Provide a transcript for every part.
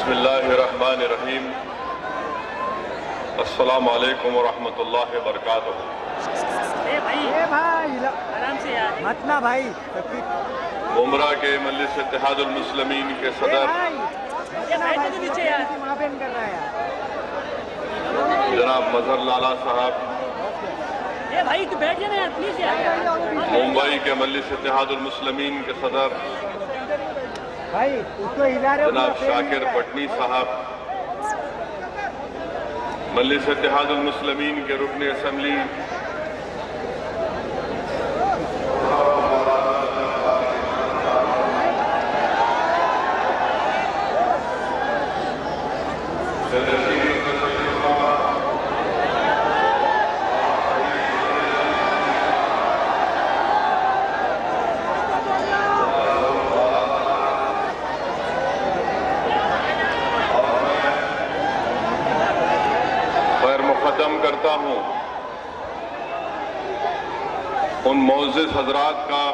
बिस्मिल्लाहिर्रहमानिर्रहीम। अस्सलामु अलैकुम वरहमतुल्लाहि वबरकातुहू। आराम से यार, मत ना भाई। उमरा के मजलिस इत्तेहादुल मुस्लिमीन के सदर जनाब मजहर लाला साहब, भाई तू बैठ जाना यार प्लीज यार। मुंबई के मजलिस इत्तेहादुल मुस्लिमीन के सदर भाई उसको हिला रहे हो। जनाब शाकिर पटनी साहब, मजलिस इत्तेहादुल मुस्लिमीन के रुकन असम्बली करता हूं उन मोअज़्ज़िज़ हज़रात का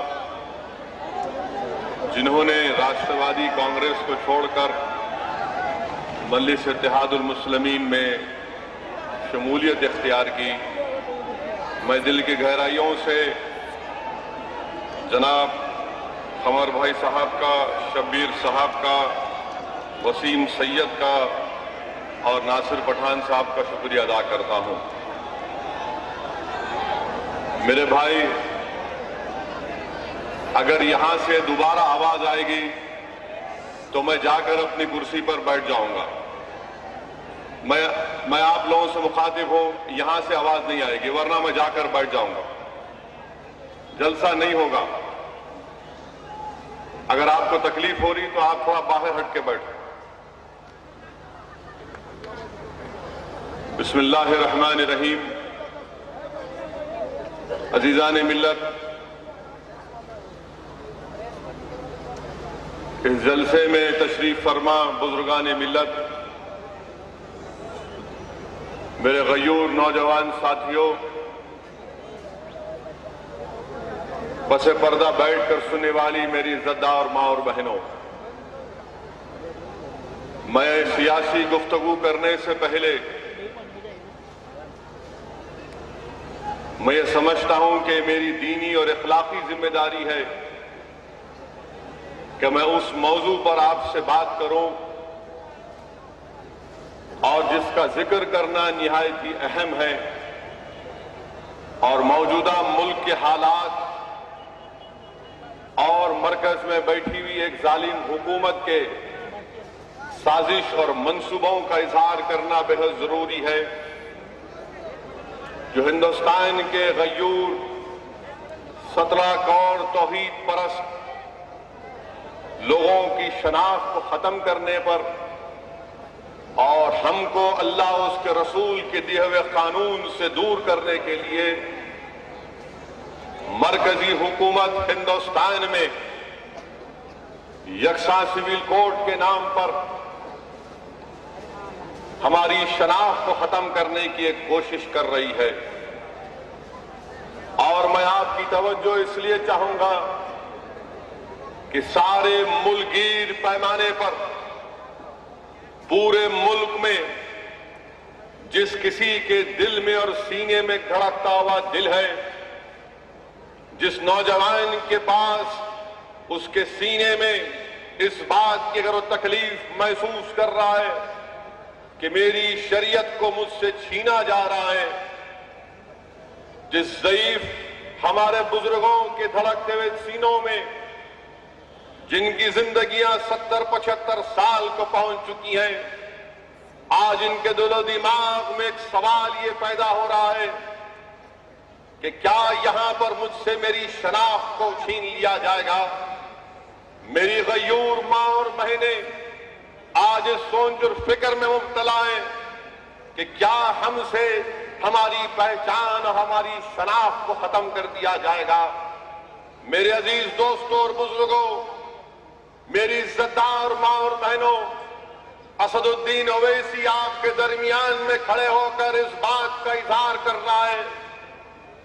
जिन्होंने राष्ट्रवादी कांग्रेस को छोड़कर मजलिस इत्तेहादुल मुस्लिमीन में शमूलियत इख्तियार की। मैं दिल की गहराइयों से जनाब कमर भाई साहब का, शब्बीर साहब का, वसीम सैयद का और नासिर पठान साहब का शुक्रिया अदा करता हूं। मेरे भाई, अगर यहां से दोबारा आवाज आएगी तो मैं जाकर अपनी कुर्सी पर बैठ जाऊंगा। मैं आप लोगों से मुखातिब हूं, यहां से आवाज नहीं आएगी, वरना मैं जाकर बैठ जाऊंगा। जलसा नहीं होगा। अगर आपको तकलीफ हो रही तो आप थोड़ा बाहर हट के बैठो। बिस्मिल्लाहिर्रहमानिर्रहीम। अजीजान मिल्लत, इस जलसे में तशरीफ फरमा बुजुर्गान मिल्लत, मेरे गयूर नौजवान साथियों, पसे पर्दा बैठकर सुनने वाली मेरी इज्जतदार माँ और बहनों, मैं सियासी गुफ्तगू करने से पहले मैं ये समझता हूं कि मेरी दीनी और इखलाकी जिम्मेदारी है कि मैं उस मौजू पर आपसे बात करूं और जिसका जिक्र करना निहायत ही अहम है और मौजूदा मुल्क के हालात और मरकज में बैठी हुई एक जालिम हुकूमत के साजिश और मंसूबों का इजहार करना बेहद जरूरी है, जो हिंदुस्तान के गयूर 17 करोड़ तौहीद परस्त लोगों की शनाख्त को खत्म करने पर और हमको अल्लाह उसके रसूल के दिए हुए कानून से दूर करने के लिए मरकजी हुकूमत हिंदुस्तान में यकसा सिविल कोड के नाम पर हमारी शनाख्त को खत्म करने की एक कोशिश कर रही है। और मैं आपकी तवज्जो इसलिए चाहूंगा कि सारे मुल्कगीर पैमाने पर पूरे मुल्क में जिस किसी के दिल में और सीने में धड़कता हुआ दिल है, जिस नौजवान के पास उसके सीने में इस बात की अगर वो तकलीफ महसूस कर रहा है कि मेरी शरीयत को मुझसे छीना जा रहा है, जिस ज़ईफ हमारे बुजुर्गों के धड़कते हुए सीनों में जिनकी जिंदगियां 70-75 साल को पहुंच चुकी हैं, आज इनके दिलो दिमाग में एक सवाल ये पैदा हो रहा है कि क्या यहां पर मुझसे मेरी शनाख्त को छीन लिया जाएगा। मेरी गयूर मां और बहनें आज इस सोच और फिक्र में मुब्तला है कि क्या हमसे हमारी पहचान और हमारी शनाख्त को खत्म कर दिया जाएगा। मेरे अजीज दोस्तों और बुजुर्गों, मेरी इज्जतदार मां और बहनों, असदुद्दीन ओवैसी आपके दरमियान में खड़े होकर इस बात का इजहार कर रहा है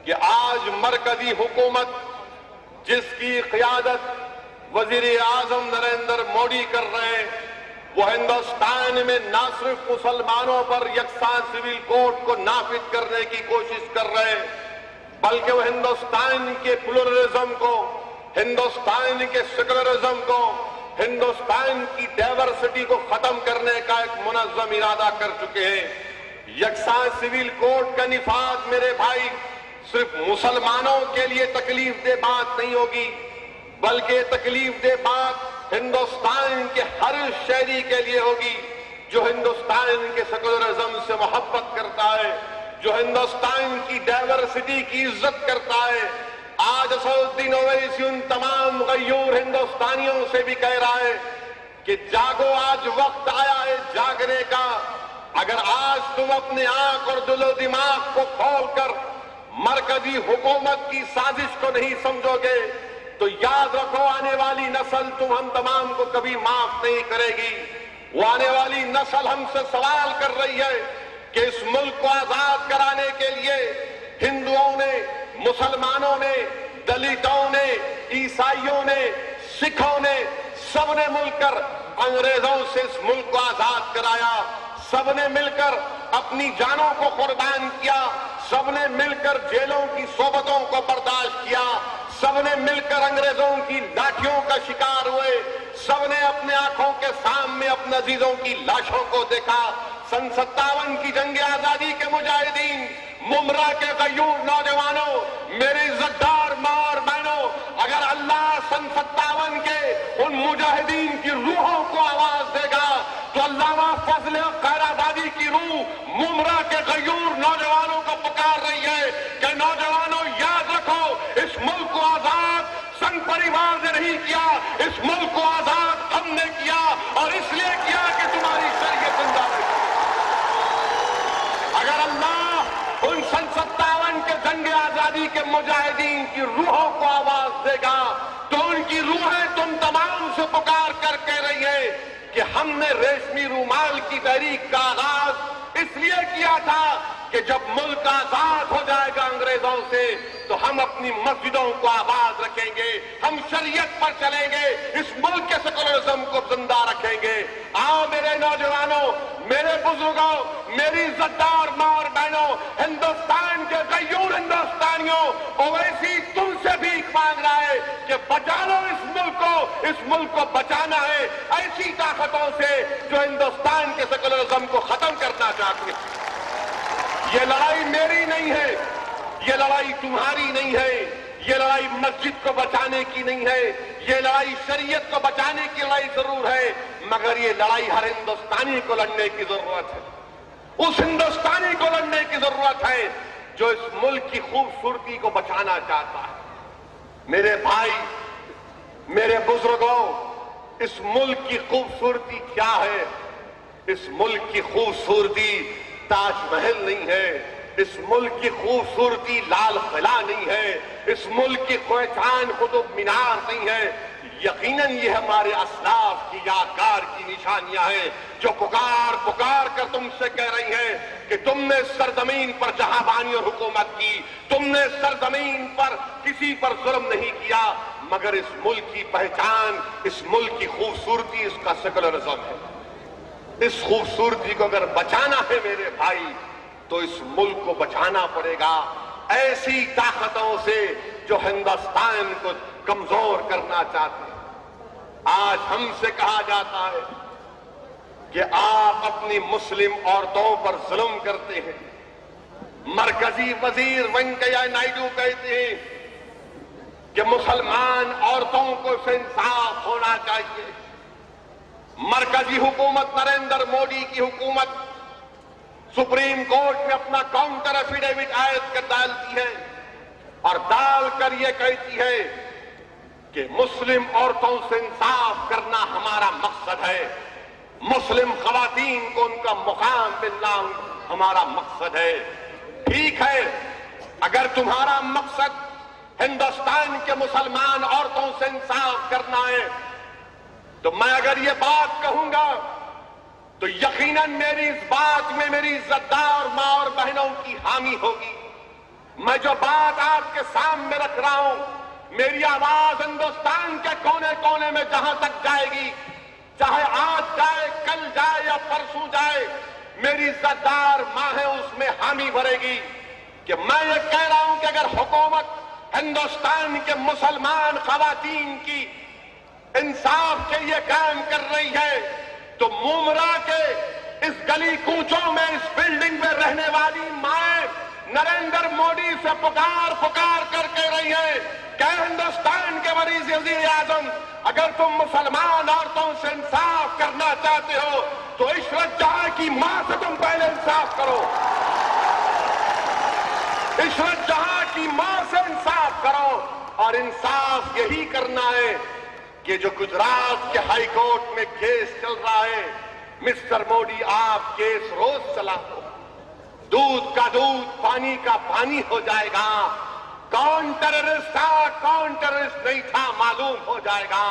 कि आज मरकजी हुकूमत जिसकी क़ियादत वज़ीर आज़म नरेंद्र मोदी कर रहे हैं, वो हिंदुस्तान में न सिर्फ मुसलमानों पर यकसा सिविल कोड को नाफिज करने की कोशिश कर रहे हैं, बल्कि वो हिंदुस्तान के प्लुरलिज्म को, हिंदुस्तान के सेकुलरिज्म को, हिंदुस्तान की डाइवर्सिटी को खत्म करने का एक मुनज़्ज़म इरादा कर चुके हैं। यकसा सिविल कोड का निफाज मेरे भाई सिर्फ मुसलमानों के लिए तकलीफ दे बात नहीं होगी, बल्कि तकलीफ दे बात हिंदुस्तान के हर शहरी के लिए होगी जो हिंदुस्तान के सेकुलरिज्म से मोहब्बत करता है, जो हिंदुस्तान की डाइवर्सिटी की इज्जत करता है। आज असदुद्दीन ओवैसी उन तमाम गयूर हिंदुस्तानियों से भी कह रहा है कि जागो, आज वक्त आया है जागने का। अगर आज तुम अपने आंख और दिलो दिमाग को खोलकर मरकजी हुकूमत की साजिश को नहीं समझोगे तो याद रखो, आने वाली नस्ल तुम हम तमाम को कभी माफ नहीं करेगी। वो आने वाली नस्ल हमसे सवाल कर रही है कि इस मुल्क को आजाद कराने के लिए हिंदुओं ने, मुसलमानों ने, दलितों ने, ईसाइयों ने, सिखों ने, सबने मिलकर अंग्रेजों से इस मुल्क को आजाद कराया। सबने मिलकर अपनी जानों को कुर्बान किया, सबने मिलकर जेलों की सोबतों को बर्दाश्त किया, सबने मिलकर अंग्रेजों की लाठियों का शिकार हुए, सबने अपने आंखों के सामने अपने अजीजों की लाशों को देखा। सन 57 की जंग आजादी के मुजाहिदीन, मुमरा के गयूर नौजवानों, मेरे इज्जतदार मां और बहनों, अगर अल्लाह सन 57 के उन मुजाहिदीन की रूहों को आवाज देगा तो अल्लामा फजल खैराबादी की रूह मुमरा के गयूर नौजवानों को पुकार रही है कि नौजवानों याद रखो, इस मुल्क को आजाद संघ परिवार ने नहीं किया, इस मुल्क को आजाद हमने किया और इसलिए किया कि तुम्हारी शरीयत जिंदा रहे। अगर अल्लाह उन सन 57 के जंग आजादी के मुजाहिदीन की रूहों को आवाज देगा तो उनकी रूहें तुम तमाम से पुकार कर कह रही है कि हमने रेशमी रूमाल की तहरीक का आगाज इसलिए किया था कि जब मुल्क आजाद हो जाएगा अंग्रेजों से तो हम अपनी मस्जिदों को आबाद रखेंगे, हम शरीयत पर चलेंगे, इस मुल्क के सेकुलरिज्म को जिंदा रखेंगे। आओ मेरे नौजवानों, मेरे बुजुर्गों, मेरी इज्जतदार मां और बहनों, हिंदुस्तान के गयूर हिंदुस्तानियों, ओवैसी तुमसे भीख मांग रहा है कि बचा लो इस मुल्क को, इस मुल्क को बचाना है ऐसी ताकतों से जो हिंदुस्तान के सेकुलरिज्म को खत्म करना चाहती है। ये लड़ाई मेरी नहीं है, ये लड़ाई तुम्हारी नहीं है, ये लड़ाई मस्जिद को बचाने की नहीं है, ये लड़ाई शरीयत को बचाने की लड़ाई जरूर है, मगर ये लड़ाई हर हिंदुस्तानी को लड़ने की जरूरत है। उस हिंदुस्तानी को लड़ने की जरूरत है जो इस मुल्क की खूबसूरती को बचाना चाहता है। मेरे भाई, मेरे बुजुर्गों, इस मुल्क की खूबसूरती क्या है? इस मुल्क की खूबसूरती ताजमहल नहीं है, इस मुल्क की खूबसूरती लाल किला नहीं है, इस मुल्क की पहचान कुतुब मीनार नहीं है। यकीनन ये हमारे असलाफ की यादगार की निशानियां हैं जो पुकार पुकार कर तुमसे कह रही हैं कि तुमने सरजमीन पर जहांबानी और हुकूमत की, तुमने सरजमीन पर किसी पर जुल्म नहीं किया, मगर इस मुल्क की पहचान, इस मुल्क की खूबसूरती इसका सेकुलरिज्म है। इस खूबसूरती को अगर बचाना है मेरे भाई तो इस मुल्क को बचाना पड़ेगा ऐसी ताकतों से जो हिंदुस्तान को कमजोर करना चाहते हैं। आज हमसे कहा जाता है कि आप अपनी मुस्लिम औरतों पर जुल्म करते हैं। मरकजी वजीर वेंकैया नायडू कहते हैं कि मुसलमान औरतों को इससे इंसाफ होना चाहिए। मरकजी हुकूमत नरेंद्र मोदी की हुकूमत सुप्रीम कोर्ट में अपना काउंटर एफिडेविट आयत कर डालती है और डालकर यह कहती है कि मुस्लिम औरतों से इंसाफ करना हमारा मकसद है, मुस्लिम खवातीन को उनका मुकाम मिलना हमारा मकसद है। ठीक है, अगर तुम्हारा मकसद हिंदुस्तान के मुसलमान औरतों से इंसाफ करना है तो मैं अगर ये बात कहूंगा तो यकीनन मेरी इस बात में मेरी इज्जतदार मां और बहनों की हामी होगी। मैं जो बात आपके सामने रख रहा हूं, मेरी आवाज हिंदुस्तान के कोने कोने में जहां तक जाएगी, चाहे आज जाए, कल मेरी इज्जतदार मां है उसमें हामी भरेगी कि मैं ये कह रहा हूं कि अगर हुकूमत हिंदुस्तान के मुसलमान खवातीन की इंसाफ के लिए काम कर रही है तो मुमरा के इस गली कूचों में इस बिल्डिंग में रहने वाली माए नरेंद्र मोदी से पुकार पुकार कर कह रही है कि हिंदुस्तान के मरीज वजीर आजम, अगर तुम मुसलमान औरतों से इंसाफ करना चाहते हो तो इशरत जहां की मां से तुम पहले इंसाफ करो। इशरत जहां की मां से इंसाफ करो। और इंसाफ यही करना है कि जो गुजरात के हाई कोर्ट में केस चल रहा है, मिस्टर मोदी आप केस रोज चला दो, दूध का दूध पानी का पानी हो जाएगा। कौन टेररिस्ट था कौन टेररिस्ट नहीं था मालूम हो जाएगा।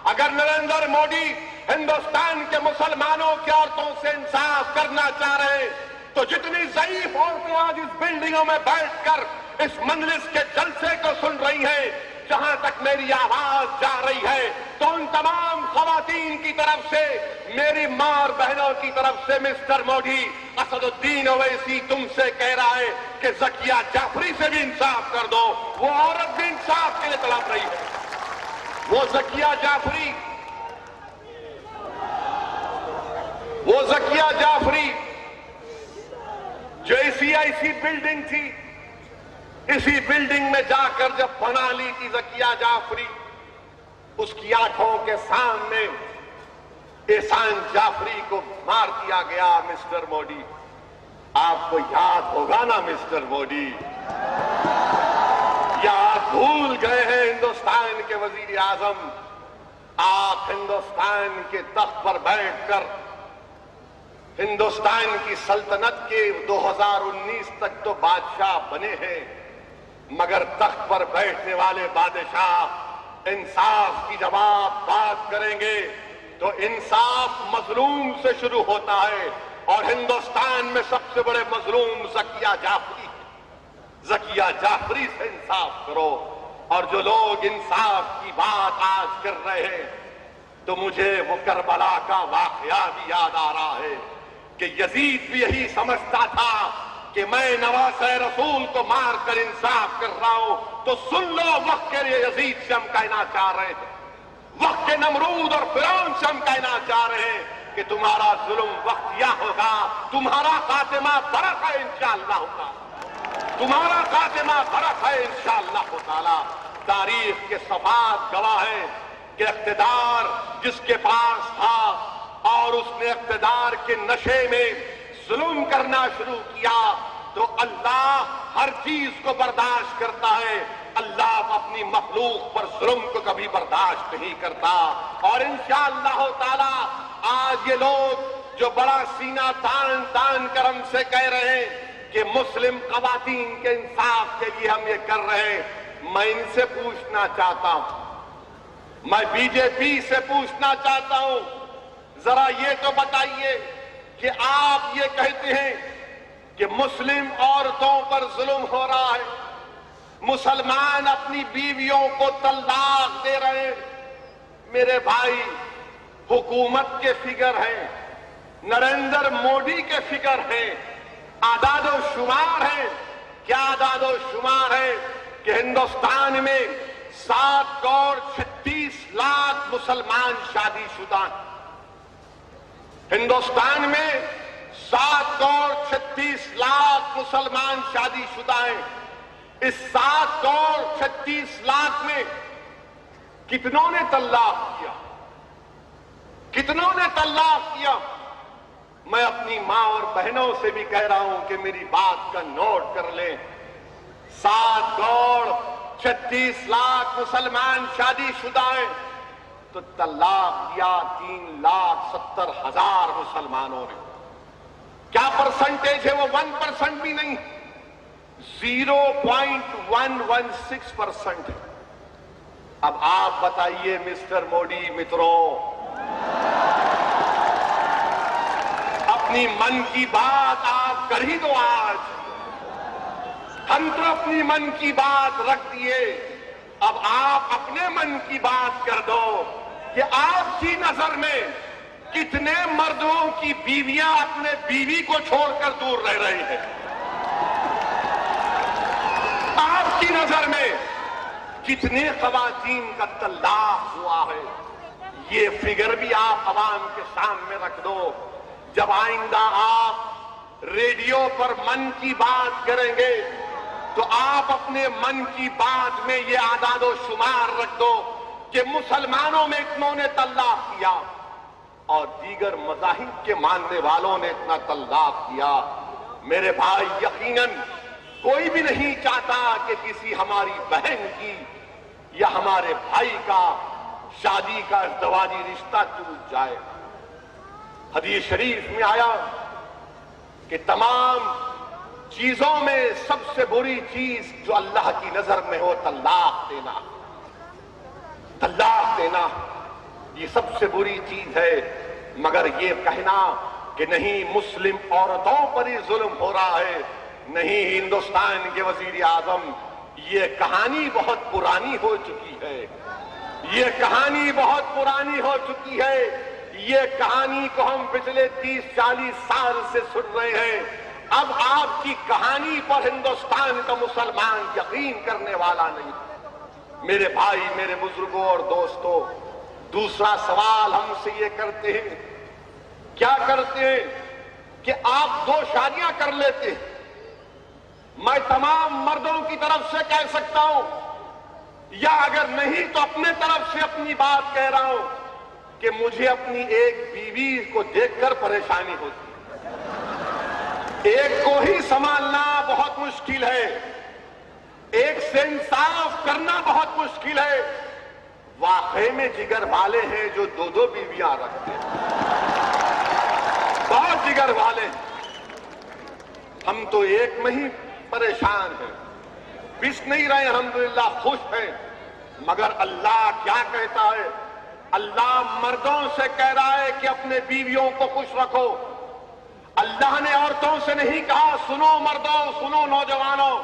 अगर नरेंद्र मोदी हिंदुस्तान के मुसलमानों की औरतों से इंसाफ करना चाह रहे हैं तो जितनी ज़ईफ औरतें आज इस बिल्डिंगों में बैठकर इस मजलिस के जलसे को सुन रही हैं, जहां तक मेरी आवाज जा रही है तो उन तमाम खवातीन की तरफ से, मेरी मां और बहनों की तरफ से मिस्टर मोदी, असदुद्दीन ओवैसी तुमसे कह रहा है कि ज़किया जाफरी से भी इंसाफ कर दो। वो औरत भी इंसाफ के लिए तड़प रही है। वो ज़किया जाफरी जो ऐसी बिल्डिंग थी, इसी बिल्डिंग में जाकर जब बना ली थी ज़किया जाफरी, उसकी आंखों के सामने एहसान जाफरी को मार दिया गया। मिस्टर मोदी, आपको याद होगा ना मिस्टर मोदी, या आप भूल गए हैं हिंदुस्तान के वजीर आजम? आप हिंदुस्तान के तख्त पर बैठकर हिंदुस्तान की सल्तनत के 2019 तक तो बादशाह बने हैं, मगर तख्त पर बैठने वाले बादशाह इंसाफ की जब आप बात करेंगे तो इंसाफ मजलूम से शुरू होता है और हिंदुस्तान में सबसे बड़े मजलूम ज़किया जाफरी। ज़किया जाफरी से इंसाफ करो। और जो लोग इंसाफ की बात आज कर रहे हैं तो मुझे वो करबला का वाकया भी याद आ रहा है कि यजीद भी यही समझता था कि मैं नवासे रसूल को मारकर इंसाफ कर रहा हूं। तो सुन लो, वक्त के लिए यजीद से हम कहना चाह रहे थे, वक्त के नमरूद और फिरौन से हम कहना चाह रहे हैं कि तुम्हारा जुल्म वक्त यह होगा, तुम्हारा खातिमा बरक है इंशाअल्लाह होगा, तुम्हारा खातिमा बरक है इंशाअल्लाह ताला। तारीख के सफात गवाह है कि इख्तिदार जिसके पास था और उसने इख्तिदार के नशे में जुल्म करना शुरू किया तो अल्लाह हर चीज को बर्दाश्त करता है। अल्लाह अपनी मखलूक पर जुल्म को कभी बर्दाश्त नहीं करता। और इंशाअल्लाह ताला आज ये लोग जो बड़ा सीना तान तान कर हमसे कह रहे हैं कि मुस्लिम खवातीन के इंसाफ के लिए हम ये कर रहे हैं, मैं इनसे पूछना चाहता हूं, मैं बीजेपी से पूछना चाहता हूं, जरा ये तो बताइए कि आप ये कहते हैं कि मुस्लिम औरतों पर जुल्म हो रहा है, मुसलमान अपनी बीवियों को तलाक दे रहे हैं। मेरे भाई, हुकूमत के फिगर हैं, नरेंद्र मोदी के फिगर हैं, आदादो शुमार है। क्या आदादो शुमार है कि हिंदुस्तान में 7 करोड़ 36 लाख मुसलमान शादीशुदा हैं। हिंदुस्तान में 7 करोड़ 36 लाख मुसलमान शादीशुदा हैं। इस 7 करोड़ 36 लाख में कितनों ने तलाक किया? कितनों ने तलाक किया? मैं अपनी मां और बहनों से भी कह रहा हूं कि मेरी बात का नोट कर लें। 7 करोड़ 36 लाख मुसलमान शादीशुदा हैं तो तलाक दिया 3,70,000 मुसलमानों ने। क्या परसेंटेज है वो? 1% भी नहीं, 0.116% है। अब आप बताइए मिस्टर मोदी मित्रों, अपनी मन की बात आप कर ही दो। आज हम तो अपनी मन की बात रख दिए, अब आप अपने मन की बात कर दो कि आपकी नजर में कितने कितने मर्दों की बीवियां अपने बीवी को छोड़कर दूर रह रही हैं? आपकी नजर में कितने खवातीन का तलाक हुआ है? ये फिगर भी आप अवाम के सामने रख दो। जब आइंदा आप रेडियो पर मन की बात करेंगे तो आप अपने मन की बात में ये आदादो शुमार रख दो कि मुसलमानों में इतनों ने तलाक किया और दीगर मज़ाहिब के मानने वालों ने इतना तलाक किया। मेरे भाई, यकीनन कोई भी नहीं चाहता कि किसी हमारी बहन की या हमारे भाई का शादी का इज़्दवाजी रिश्ता टूट जाए। हदीस शरीफ में आया कि तमाम चीजों में सबसे बुरी चीज जो अल्लाह की नजर में हो, तलाक देना। तलाक देना ये सबसे बुरी चीज है। मगर ये कहना कि नहीं मुस्लिम औरतों पर ही जुल्म हो रहा है, नहीं हिंदुस्तान के वजीर आजम, ये कहानी बहुत पुरानी हो चुकी है। ये कहानी बहुत पुरानी हो चुकी है। ये कहानी को हम पिछले 30-40 साल से सुन रहे हैं। अब आपकी कहानी पर हिंदुस्तान का मुसलमान यकीन करने वाला नहीं। मेरे भाई, मेरे बुजुर्गों और दोस्तों, दूसरा सवाल हमसे ये करते हैं, क्या करते हैं कि आप 2 शादियां कर लेते हैं। मैं तमाम मर्दों की तरफ से कह सकता हूं, या अगर नहीं तो अपने तरफ से अपनी बात कह रहा हूं कि मुझे अपनी एक बीवी को देखकर परेशानी होती है। एक को ही संभालना बहुत मुश्किल है, एक से इंसाफ करना बहुत मुश्किल है। वाकई में जिगर वाले हैं जो 2-2 बीवियां रखते हैं, बहुत जिगर वाले हैं। हम तो एक में ही परेशान हैं, पिस नहीं रहे, अल्हम्दुलिल्लाह खुश हैं। मगर अल्लाह क्या कहता है? अल्लाह मर्दों से कह रहा है कि अपने बीवियों को खुश रखो। अल्लाह ने औरतों से नहीं कहा सुनो मर्दों, सुनो नौजवानों।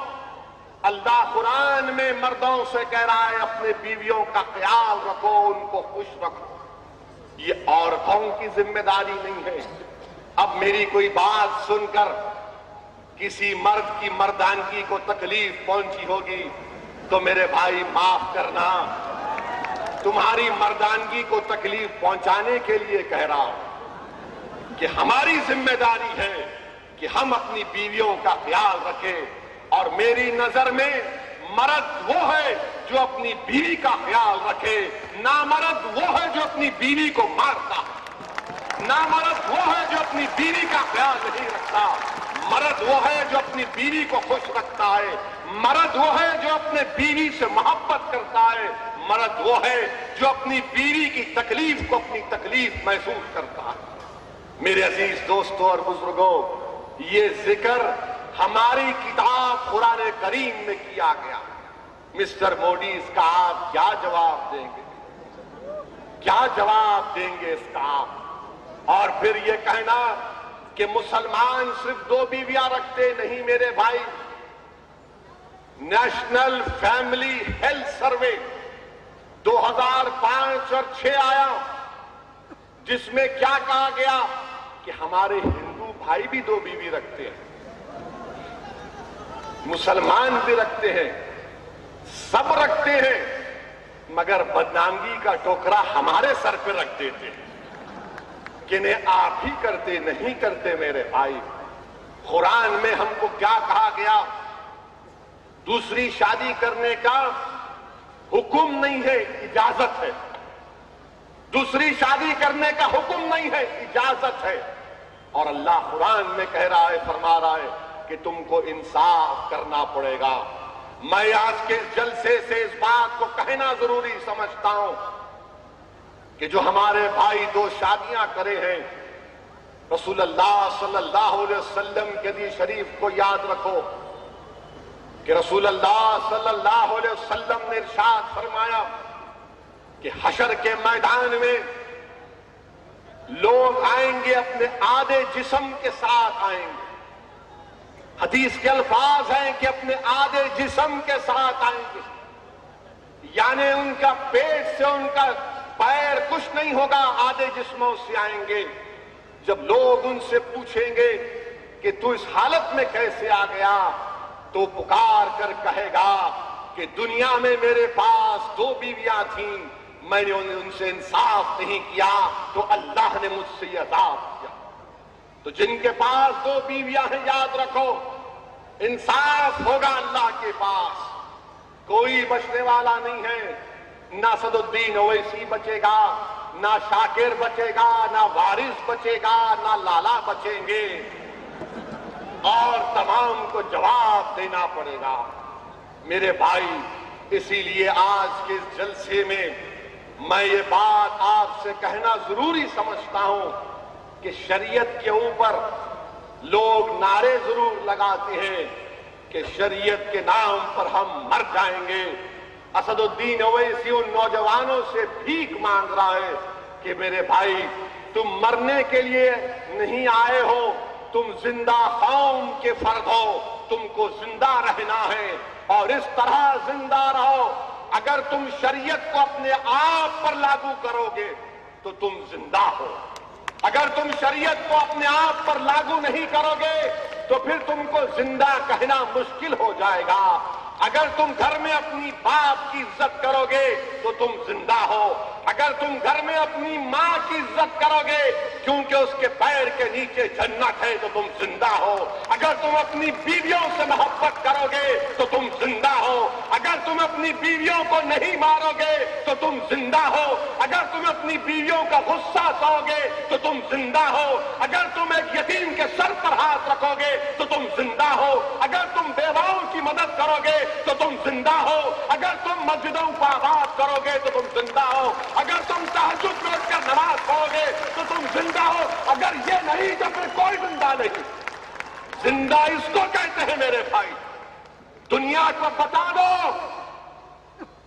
अल्लाह कुरान में मर्दों से कह रहा है अपने बीवियों का ख्याल रखो, उनको खुश रखो। ये औरतों की जिम्मेदारी नहीं है। अब मेरी कोई बात सुनकर किसी मर्द की मर्दानगी को तकलीफ पहुंची होगी तो मेरे भाई माफ करना, तुम्हारी मर्दानगी को तकलीफ पहुंचाने के लिए कह रहा हूं कि हमारी जिम्मेदारी है कि हम अपनी बीवियों का ख्याल रखें। और मेरी नजर में मर्द वो है जो अपनी बीवी का ख्याल रखे, नामर्द वो है जो अपनी बीवी को मारता है। नामर्द वो है जो अपनी बीवी का ख्याल नहीं रखता। मर्द वो है जो अपनी बीवी को खुश रखता है। मर्द वो है जो अपने बीवी से मोहब्बत करता है। मर्द वो है जो अपनी बीवी की तकलीफ को अपनी तकलीफ महसूस करता है। मेरे अजीज दोस्तों और बुजुर्गों, ये जिक्र हमारी किताब कुरान करीम में किया गया। मिस्टर मोदी, इसका आप क्या जवाब देंगे? क्या जवाब देंगे इसका आप? और फिर ये कहना कि मुसलमान सिर्फ 2 बीवियां रखते नहीं। मेरे भाई, नेशनल फैमिली हेल्थ सर्वे 2005 और 6 आया, जिसमें क्या कहा गया कि हमारे हिंदू भाई भी 2 बीवी रखते हैं, मुसलमान भी रखते हैं, सब रखते हैं, मगर बदनामी का टोकरा हमारे सर पे रख देते हैं कि ने आप ही करते नहीं करते। मेरे भाई, कुरान में हमको क्या कहा गया? दूसरी शादी करने का हुक्म नहीं है, इजाजत है। दूसरी शादी करने का हुक्म नहीं है, इजाजत है। और अल्लाह कुरान में कह रहा है, फरमा रहा है कि तुमको इंसाफ करना पड़ेगा। मैं आज के जलसे से इस बात को कहना जरूरी समझता हूं कि जो हमारे भाई 2 शादियां करे हैं, रसूलुल्लाह सल्लल्लाहु अलैहि वसल्लम के हदीस शरीफ को याद रखो कि रसूलुल्लाह सल्लल्लाहु अलैहि वसल्लम ने इरशाद फरमाया कि हशर के मैदान में लोग आएंगे, अपने आधे जिस्म के साथ आएंगे। हदीस के अल्फाज हैं कि अपने आधे जिस्म के साथ आएंगे, यानी उनका पेट से उनका पैर कुछ नहीं होगा, आधे जिस्मों से आएंगे। जब लोग उनसे पूछेंगे कि तू इस हालत में कैसे आ गया, तो पुकार कर कहेगा कि दुनिया में मेरे पास 2 बीवियां थीं, मैंने उनसे इंसाफ नहीं किया तो अल्लाह ने मुझसे अज़ाब किया। तो जिनके पास 2 बीवियां हैं, याद रखो इंसाफ होगा अल्लाह के पास। कोई बचने वाला नहीं है। ना सदुद्दीन ओवैसी बचेगा, ना शाकिर बचेगा, ना वारिस बचेगा, ना लाला बचेंगे, और तमाम को जवाब देना पड़ेगा। मेरे भाई, इसीलिए आज के इस जलसे में मैं ये बात आपसे कहना जरूरी समझता हूं कि शरीयत के ऊपर लोग नारे जरूर लगाते हैं कि शरीयत के नाम पर हम मर जाएंगे। असदुद्दीन ओवैसी उन नौजवानों से भीख मांग रहा है कि मेरे भाई, तुम मरने के लिए नहीं आए हो, तुम जिंदा कौम के फर्द हो, तुमको जिंदा रहना है और इस तरह जिंदा रहो। अगर तुम शरीयत को अपने आप पर लागू करोगे तो तुम जिंदा हो। अगर तुम शरीयत को अपने आप पर लागू नहीं करोगे तो फिर तुमको जिंदा कहना मुश्किल हो जाएगा। अगर तुम घर में अपनी बाप की इज्जत करोगे तो तुम जिंदा हो। अगर तुम घर में अपनी माँ की इज्जत करोगे क्योंकि उसके पैर के नीचे जन्नत है तो तुम जिंदा हो। अगर तुम अपनी बीवियों से मोहब्बत करोगे तो तुम जिंदा हो। अगर तुम अपनी बीवियों को नहीं मारोगे तो तुम जिंदा हो। अगर तुम अपनी बीवियों का गुस्सा सहोगे तो तुम जिंदा हो। अगर तुम एक यतीम के सर पर हाथ रखोगे तो तुम जिंदा हो। अगर तुम बेवाओं की मदद करोगे तो तुम जिंदा हो। अगर तुम मस्जिदों को आबाद करोगे तो तुम जिंदा हो। अगर तुम तहज्जुद में उठकर नमाज पढ़ोगे तो तुम जिंदा हो। अगर ये नहीं तो फिर कोई जिंदा नहीं। जिंदा इसको कहते हैं मेरे भाई। दुनिया को बता दो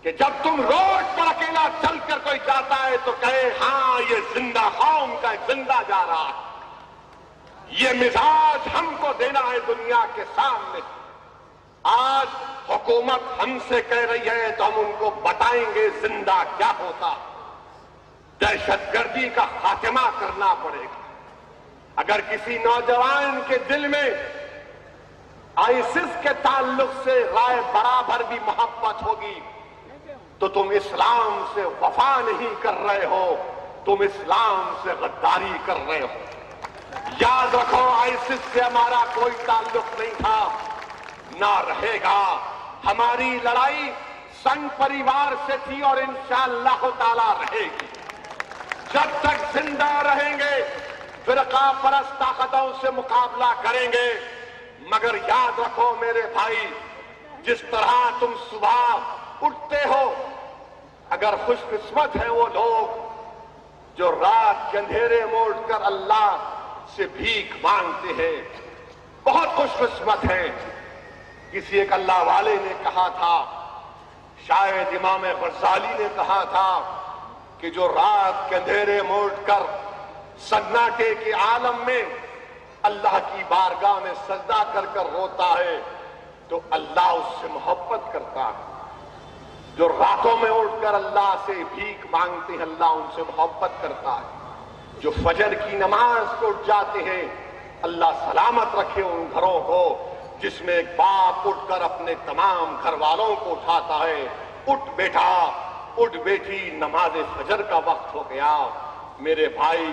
कि जब तुम रोड पर अकेला चलकर कोई जाता है तो कहे हां ये जिंदा कौम का जिंदा जा रहा है। ये मिजाज हमको देना है दुनिया के सामने। आज हुकूमत हमसे कह रही है तो हम उनको बताएंगे जिंदा क्या होता। दहशतगर्दी का खात्मा करना पड़ेगा। अगर किसी नौजवान के दिल में आईसिस के ताल्लुक से राय बराबर भी मोहब्बत होगी तो तुम इस्लाम से वफा नहीं कर रहे हो, तुम इस्लाम से गद्दारी कर रहे हो। याद रखो, आईसिस से हमारा कोई ताल्लुक नहीं था, ना रहेगा। हमारी लड़ाई संघ परिवार से थी और इंशाअल्लाह ताला रहेगी। जब तक जिंदा रहेंगे फिरका परस्त ताकतों से मुकाबला करेंगे। मगर याद रखो मेरे भाई, जिस तरह तुम सुबह उठते हो, अगर खुशकिस्मत है वो लोग जो रात के अंधेरे में उठकर अल्लाह से भीख मांगते हैं, बहुत खुशकिस्मत है। किसी एक अल्लाह वाले ने कहा था, शायद इमाम गज़ाली ने कहा था कि जो रात के अंधेरे में उठकर सन्नाटे के आलम में अल्लाह की बारगाह में सजदा कर कर रोता है तो अल्लाह उससे मोहब्बत करता है। जो रातों में उठकर अल्लाह से भीख मांगते हैं, अल्लाह उनसे मोहब्बत करता है। जो फजर की नमाज को उठ जाते हैं, अल्लाह सलामत रखे उन घरों को जिसमें एक बाप उठकर अपने तमाम घर वालों को उठाता है, उठ बेटा, उठ बेटी, नमाज फजर का वक्त हो गया। मेरे भाई,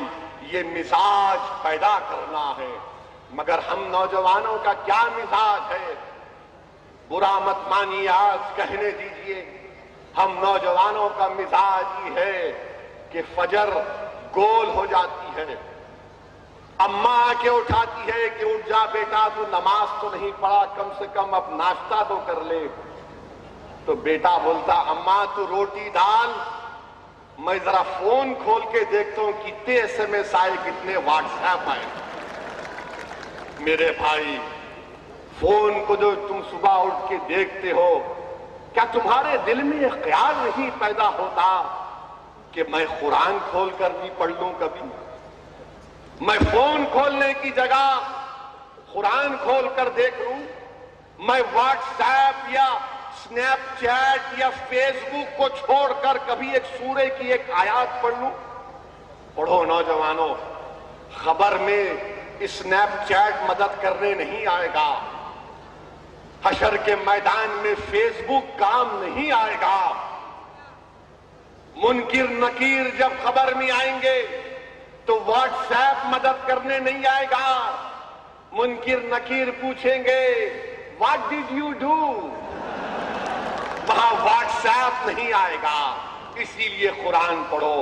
ये मिजाज पैदा करना है। मगर हम नौजवानों का क्या मिजाज है, बुरा मत मानिए, आज कहने दीजिए। हम नौजवानों का मिजाज ही है कि फजर गोल हो जाती है, अम्मा आके उठाती है कि उठ जा बेटा, तू नमाज तो नहीं पढ़ा, कम से कम अब नाश्ता तो कर ले। तो बेटा बोलता, अम्मा तू रोटी डाल, मैं जरा फोन खोल के देखता हूं कितने एसएमएस आए, कितने व्हाट्सएप आए। मेरे भाई, फोन को जो तुम सुबह उठ के देखते हो, क्या तुम्हारे दिल में यह ख्याल नहीं पैदा होता कि मैं कुरान खोलकर भी पढ़ लूं कभी? मैं फोन खोलने की जगह कुरान खोलकर देख लूं? मैं व्हाट्सएप या स्नैपचैट या फेसबुक को छोड़कर कभी एक सूरे की एक आयत पढ़ लूं? पढ़ो नौजवानों, खबर में स्नैपचैट मदद करने नहीं आएगा, हशर के मैदान में फेसबुक काम नहीं आएगा। मुनकिर नकीर जब खबर में आएंगे तो व्हाट्सएप मदद करने नहीं आएगा। मुनकिर नकीर पूछेंगे व्हाट डिड यू डू, वहां व्हाट्सएप नहीं आएगा। इसीलिए कुरान पढ़ो,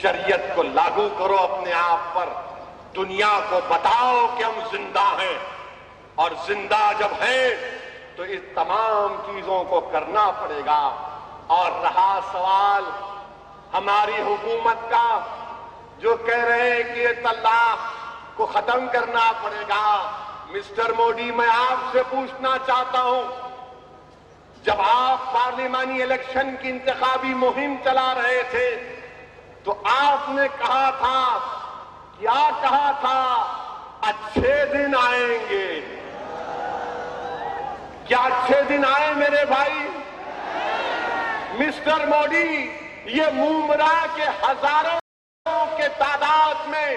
शरीयत को लागू करो अपने आप पर, दुनिया को बताओ कि हम जिंदा हैं, और जिंदा जब है तो इस तमाम चीजों को करना पड़ेगा। और रहा सवाल हमारी हुकूमत का, जो कह रहे हैं कि ये तलाक को खत्म करना पड़ेगा, मिस्टर मोदी मैं आपसे पूछना चाहता हूं, जब आप पार्लिमानी इलेक्शन की इंतखाबी मुहिम चला रहे थे तो आपने कहा था, क्या कहा था, अच्छे दिन आएंगे। क्या अच्छे दिन आए मेरे भाई? मिस्टर मोदी, ये मुमरा के हजारों के तादाद में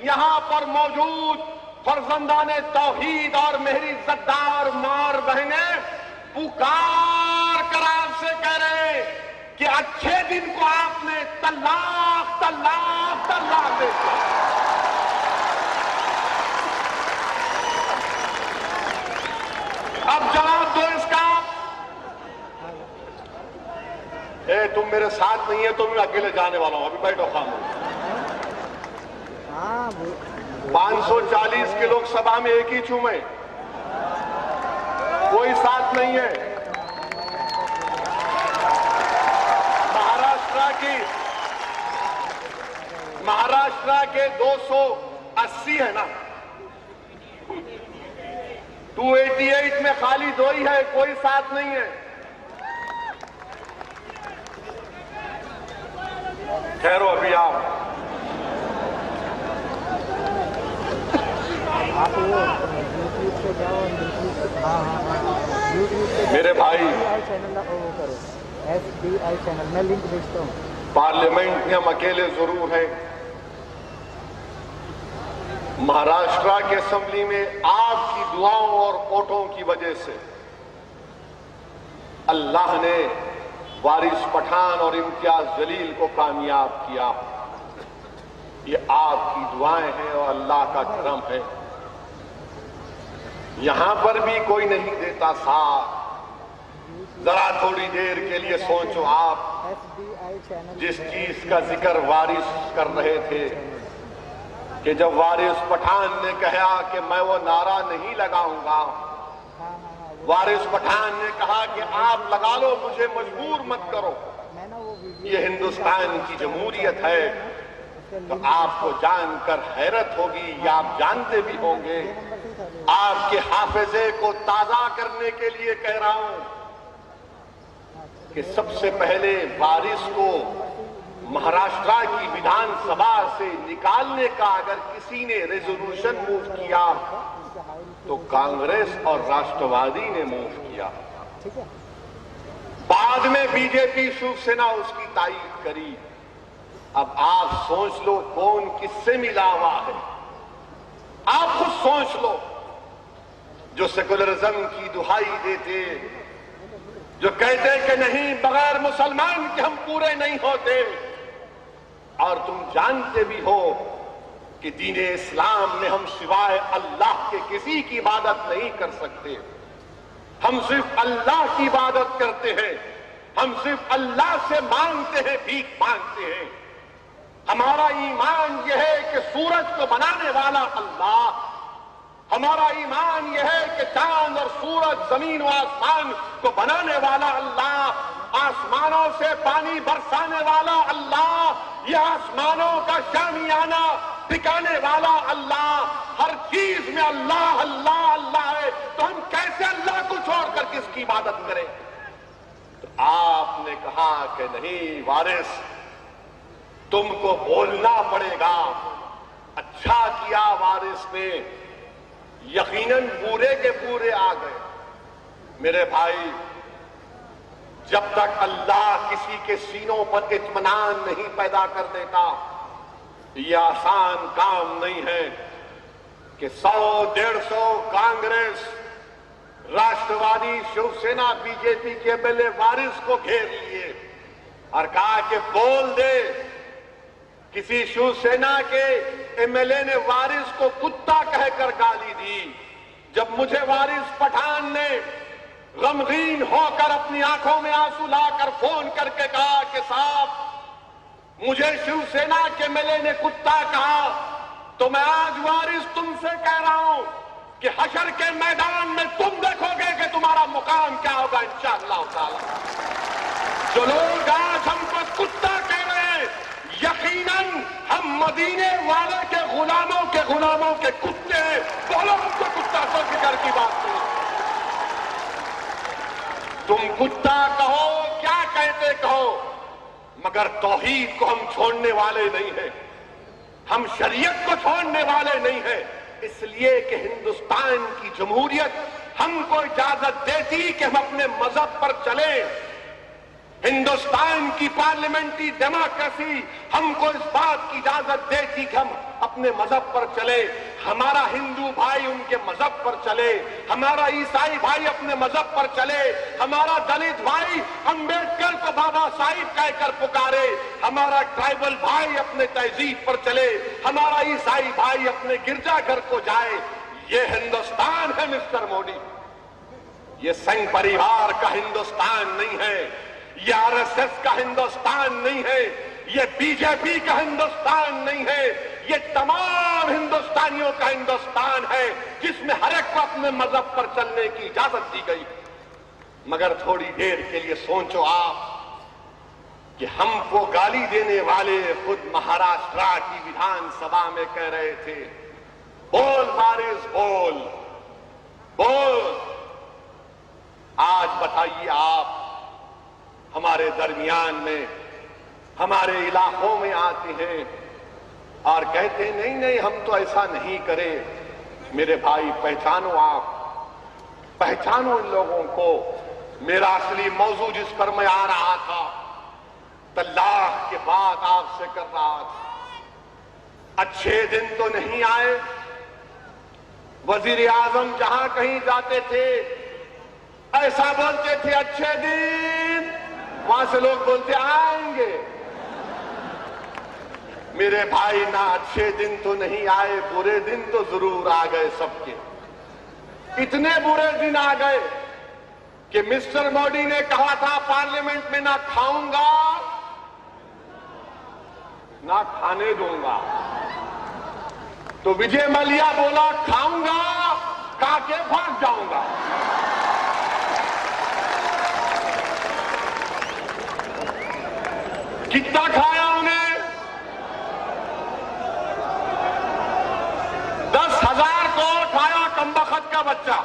यहां पर मौजूद फर्जंदाने तौहीद और मेरी इज्जतदार मार बहनें पुकार कर आपसे कह रहे हैं कि अच्छे दिन को आपने तलाक तलाक तलाक दे दिया। अब जवाब दो इसका। तुम मेरे साथ नहीं है तो मैं अकेले जाने वाला हूं, अभी बैठो खामोश। 540 के लोकसभा में एक ही चूमे, कोई साथ नहीं है। महाराष्ट्र के 280 है ना, 288 में खाली 2 ही है, कोई साथ नहीं है। ठहरो अभी आप यूट्यूब पे जाओ, यूट्यूब पे मेरे भाई चैनल वो करो, SBI चैनल, मैं लिंक भेजता हूँ। पार्लियामेंट में हम अकेले जरूर हैं, महाराष्ट्र की असेंबली में आपकी दुआओं और वोटों की वजह से अल्लाह ने वारिस पठान और इम्तियाज जलील को कामयाब किया। ये आपकी दुआएं हैं और अल्लाह का करम है। यहां पर भी कोई नहीं देता साथ। जरा थोड़ी देर के लिए सोचो, आप जिस चीज का जिक्र वारिस कर रहे थे कि जब वारिस पठान ने कहा कि मैं वो नारा नहीं लगाऊंगा, वारिस पठान ने कहा कि आप लगा लो, मुझे मजबूर मत करो, ये हिंदुस्तान की जमहूरियत है, तो आपको जानकर हैरत होगी, या आप जानते भी होंगे। आपके हाफिजे को ताजा करने के लिए कह रहा हूं कि सबसे पहले वारिस को महाराष्ट्र की विधानसभा से निकालने का अगर किसी ने रेजोल्यूशन मूव किया तो कांग्रेस और राष्ट्रवादी ने मूव किया। बाद में बीजेपी शिवसेना उसकी तारीफ करी। अब आप सोच लो कौन किससे मिला हुआ है, आप खुद सोच लो। जो सेकुलरिज्म की दुहाई देते, जो कहते कि नहीं बगैर मुसलमान के हम पूरे नहीं होते, और तुम जानते भी हो कि दीन इस्लाम में हम सिवाय अल्लाह के किसी की इबादत नहीं कर सकते। हम सिर्फ अल्लाह की इबादत करते हैं, हम सिर्फ अल्लाह से मांगते हैं, भीख मांगते हैं। हमारा ईमान यह है कि सूरज को बनाने वाला अल्लाह, हमारा ईमान यह है कि चांद और सूरज, जमीन और आसमान को बनाने वाला अल्लाह, आसमानों से पानी बरसाने वाला अल्लाह, यह आसमानों का शामियाना टिकाने वाला अल्लाह, हर चीज में अल्लाह अल्लाह अल्लाह है। तो हम कैसे अल्लाह को छोड़कर किसकी इबादत करें? तो आपने कहा कि नहीं वारिस, तुमको बोलना पड़ेगा। अच्छा किया वारिस ने, यकीनन पूरे के पूरे आ गए। मेरे भाई, जब तक अल्लाह किसी के सीनों पर इत्मीनान नहीं पैदा कर देता, यह आसान काम नहीं है कि 100-150 कांग्रेस, राष्ट्रवादी, शिवसेना, बीजेपी के एमएलए वारिस को घेर लिए और कहा कि बोल दे। किसी शिवसेना के एमएलए ने वारिस को कुत्ता कहकर गाली दी। जब मुझे वारिस पठान ने गमगीन होकर अपनी आंखों में आंसू लाकर फोन करके कहा कि साहब मुझे शिवसेना के एमएलए ने कुत्ता कहा, तो मैं आज वारिस तुमसे कह रहा हूं कि हशर के मैदान में तुम देखोगे कि तुम्हारा मुकाम क्या होगा इंशाअल्लाह ताला। जो लोग आज हमको कुत्ता कह रहे हैं, यकीनन हम मदीने वाले के गुलामों के कुत्ते हैं। बोलो हमको कुत्ता तो फिक्र की बात नहीं। तुम कुत्ता कहो, क्या कहते कहो, मगर तौहीद को हम छोड़ने वाले नहीं हैं, हम शरीयत को छोड़ने वाले नहीं हैं। इसलिए कि हिंदुस्तान की जमहूरियत हमको इजाजत देती कि हम अपने मजहब पर चले। हिंदुस्तान की पार्लियामेंट्री डेमोक्रेसी हमको इस बात की इजाजत देती कि हम अपने मजहब पर चले। हमारा हिंदू भाई उनके मजहब पर चले, हमारा ईसाई भाई अपने मजहब पर चले, हमारा दलित भाई अंबेडकर को बाबा साहिब कहकर पुकारे, हमारा ट्राइबल भाई अपने तहजीब पर चले, हमारा ईसाई भाई अपने गिरजाघर को जाए। ये हिंदुस्तान है मिस्टर मोदी, ये संघ परिवार का हिंदुस्तान नहीं है, ये आरएसएस का हिंदुस्तान नहीं है, ये बीजेपी का हिंदुस्तान नहीं है, ये तमाम हिंदुस्तानियों का हिंदुस्तान है जिसमें हर एक को अपने मजहब पर चलने की इजाजत दी गई। मगर थोड़ी देर के लिए सोचो आप कि हमको गाली देने वाले खुद महाराष्ट्र की विधानसभा में कह रहे थे, बोल वारिस बोल बोल। आज बताइए आप हमारे दरमियान में, हमारे इलाकों में आते हैं और कहते हैं नहीं नहीं हम तो ऐसा नहीं करें। मेरे भाई पहचानो, आप पहचानो इन लोगों को। मेरा असली मौजू जिस पर मैं आ रहा था, तलाक के बाद आपसे कर रहा था। अच्छे दिन तो नहीं आए। वजीर आजम जहां कहीं जाते थे ऐसा बोलते थे अच्छे दिन, वहां से लोग बोलते आएंगे। मेरे भाई ना अच्छे दिन तो नहीं आए, बुरे दिन तो जरूर आ गए सबके। इतने बुरे दिन आ गए कि मिस्टर मोदी ने कहा था पार्लियामेंट में ना खाऊंगा ना खाने दूंगा, तो विजय मल्ल्या बोला खाऊंगा, खा के भाग जाऊंगा। कितना खाया उन्हें? 10,000 करोड़ खाया कमबख्त का बच्चा।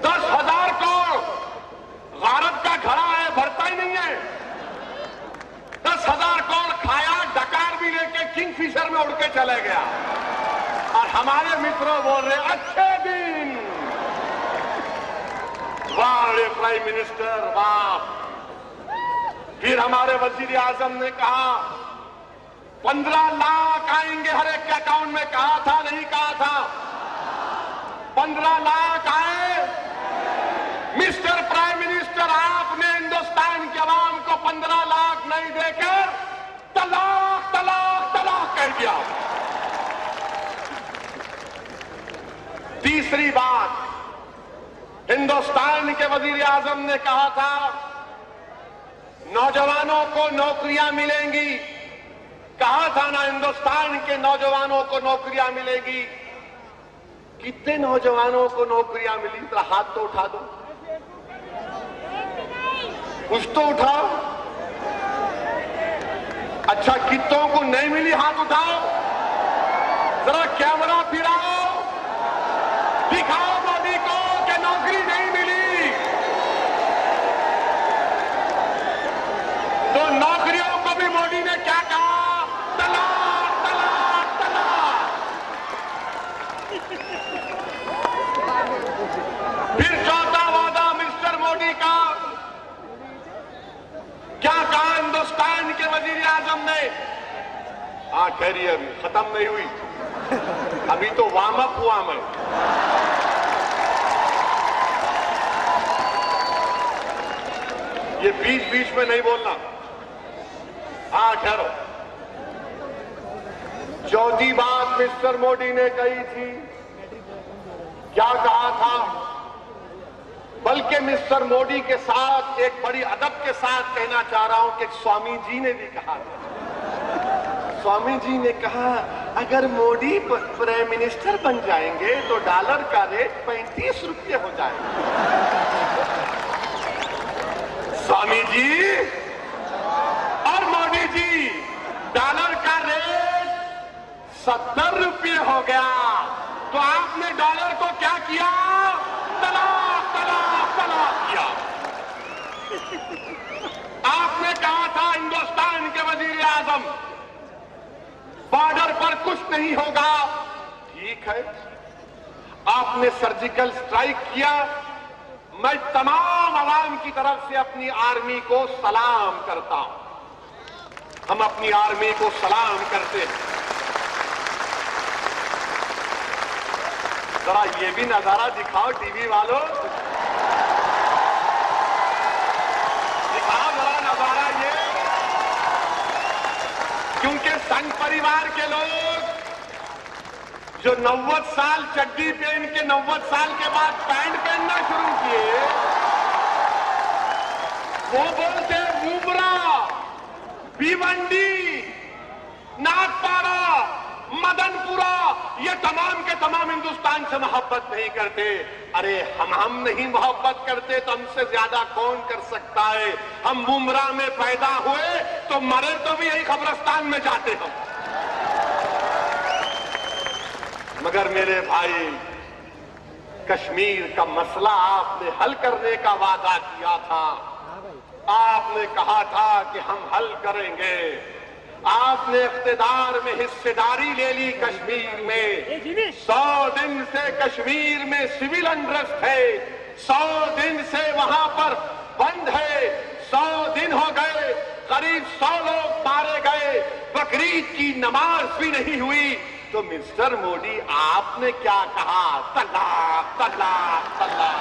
10,000 करोड़ गारत का घड़ा है, भरता ही नहीं है। 10,000 करोड़ खाया, डकार भी लेके किंगफिशर में उड़ के चले गया। और हमारे मित्रों बोल रहे अच्छे दिन। वाह प्राइम मिनिस्टर वाह। फिर हमारे वजीर आजम ने कहा 15 लाख आएंगे हर एक के अकाउंट में। कहा था नहीं कहा था? 15 लाख आए। मिस्टर प्राइम मिनिस्टर, आपने हिंदुस्तान के अवाम को 15 लाख नहीं देकर तलाक तलाक तलाक कह दिया। तीसरी बात, हिंदुस्तान के वजीर आजम ने कहा था नौजवानों को नौकरियां मिलेंगी। कहा था ना हिंदुस्तान के नौजवानों को नौकरियां मिलेगी। कितने नौजवानों को नौकरियां मिली? तो हाथ तो उठा दो, कुछ तो उठाओ। अच्छा कितनों को नहीं मिली हाथ उठाओ। जरा कैमरा फिराओ, दिखाओ मोदी को कि नौकरी नहीं मिली। तो नौकरियों को भी मोदी ने क्या कहा? तलाक तलाक तलाक। फिर चौथा वादा मिस्टर मोदी कह रही है, अभी खत्म नहीं हुई, अभी तो वार्म अप हुआ मैं। ये बीच बीच में नहीं बोलना। हाँ ठहरो। चौथी बात मिस्टर मोदी ने कही थी, क्या कहा था? बल्कि मिस्टर मोदी के साथ एक बड़ी अदब के साथ कहना चाह रहा हूं कि स्वामी जी ने भी कहा था। स्वामी जी ने कहा, अगर मोदी प्राइम मिनिस्टर बन जाएंगे तो डॉलर का रेट 35 रुपये हो जाएगा। स्वामी जी और मोदी जी, डॉलर का रेट 70 रुपये हो गया, तो आपने डॉलर को क्या किया? तलाक तलाक तलाक किया। आपने कहा था हिंदुस्तान के वजीर आजम, बॉर्डर पर कुछ नहीं होगा। ठीक है, आपने सर्जिकल स्ट्राइक किया। मैं तमाम आवाम की तरफ से अपनी आर्मी को सलाम करता हूं। हम अपनी आर्मी को सलाम करते हैं। जरा ये भी नजारा दिखाओ टीवी वालों, दिखाओ जरा नजारा ये, क्योंकि संघ परिवार के लोग जो 90 साल चड्डी पहन के 90 साल के बाद पैंट पहनना शुरू किए, वो बोलते मुमरा, भिवंडी, नागपारा, मदनपुरा, ये तमाम के तमाम हिंदुस्तान से मोहब्बत नहीं करते। अरे हम नहीं मोहब्बत करते तो हमसे ज्यादा कौन कर सकता है? हम मुमरा में पैदा हुए तो मरे तो भी यही कब्रिस्तान में जाते हम। मगर मेरे भाई, कश्मीर का मसला आपने हल करने का वादा किया था। आपने कहा था कि हम हल करेंगे। आपने इख्तिदार में हिस्सेदारी ले ली कश्मीर में। 100 दिन से कश्मीर में सिविल अनरेस्ट है, 100 दिन से वहां पर बंद है, 100 दिन हो गए, करीब 100 लोग मारे गए, बकरीद की नमाज भी नहीं हुई। तो मिस्टर मोदी, आपने क्या कहा? तलाक तलाक तलाक।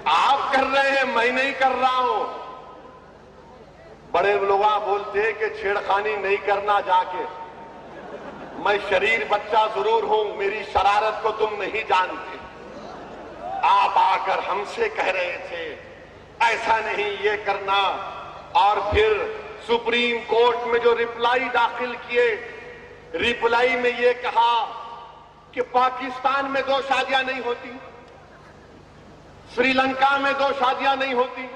आप कर रहे हैं, मैं नहीं कर रहा हूं। बड़े लोग बोलते हैं कि छेड़खानी नहीं करना जाके। मैं शरीर बच्चा जरूर हूं, मेरी शरारत को तुम नहीं जानते। आप आकर हमसे कह रहे थे ऐसा नहीं ये करना, और फिर सुप्रीम कोर्ट में जो रिप्लाई दाखिल किए, रिप्लाई में ये कहा कि पाकिस्तान में 2 शादियां नहीं होती, श्रीलंका में 2 शादियां नहीं होती,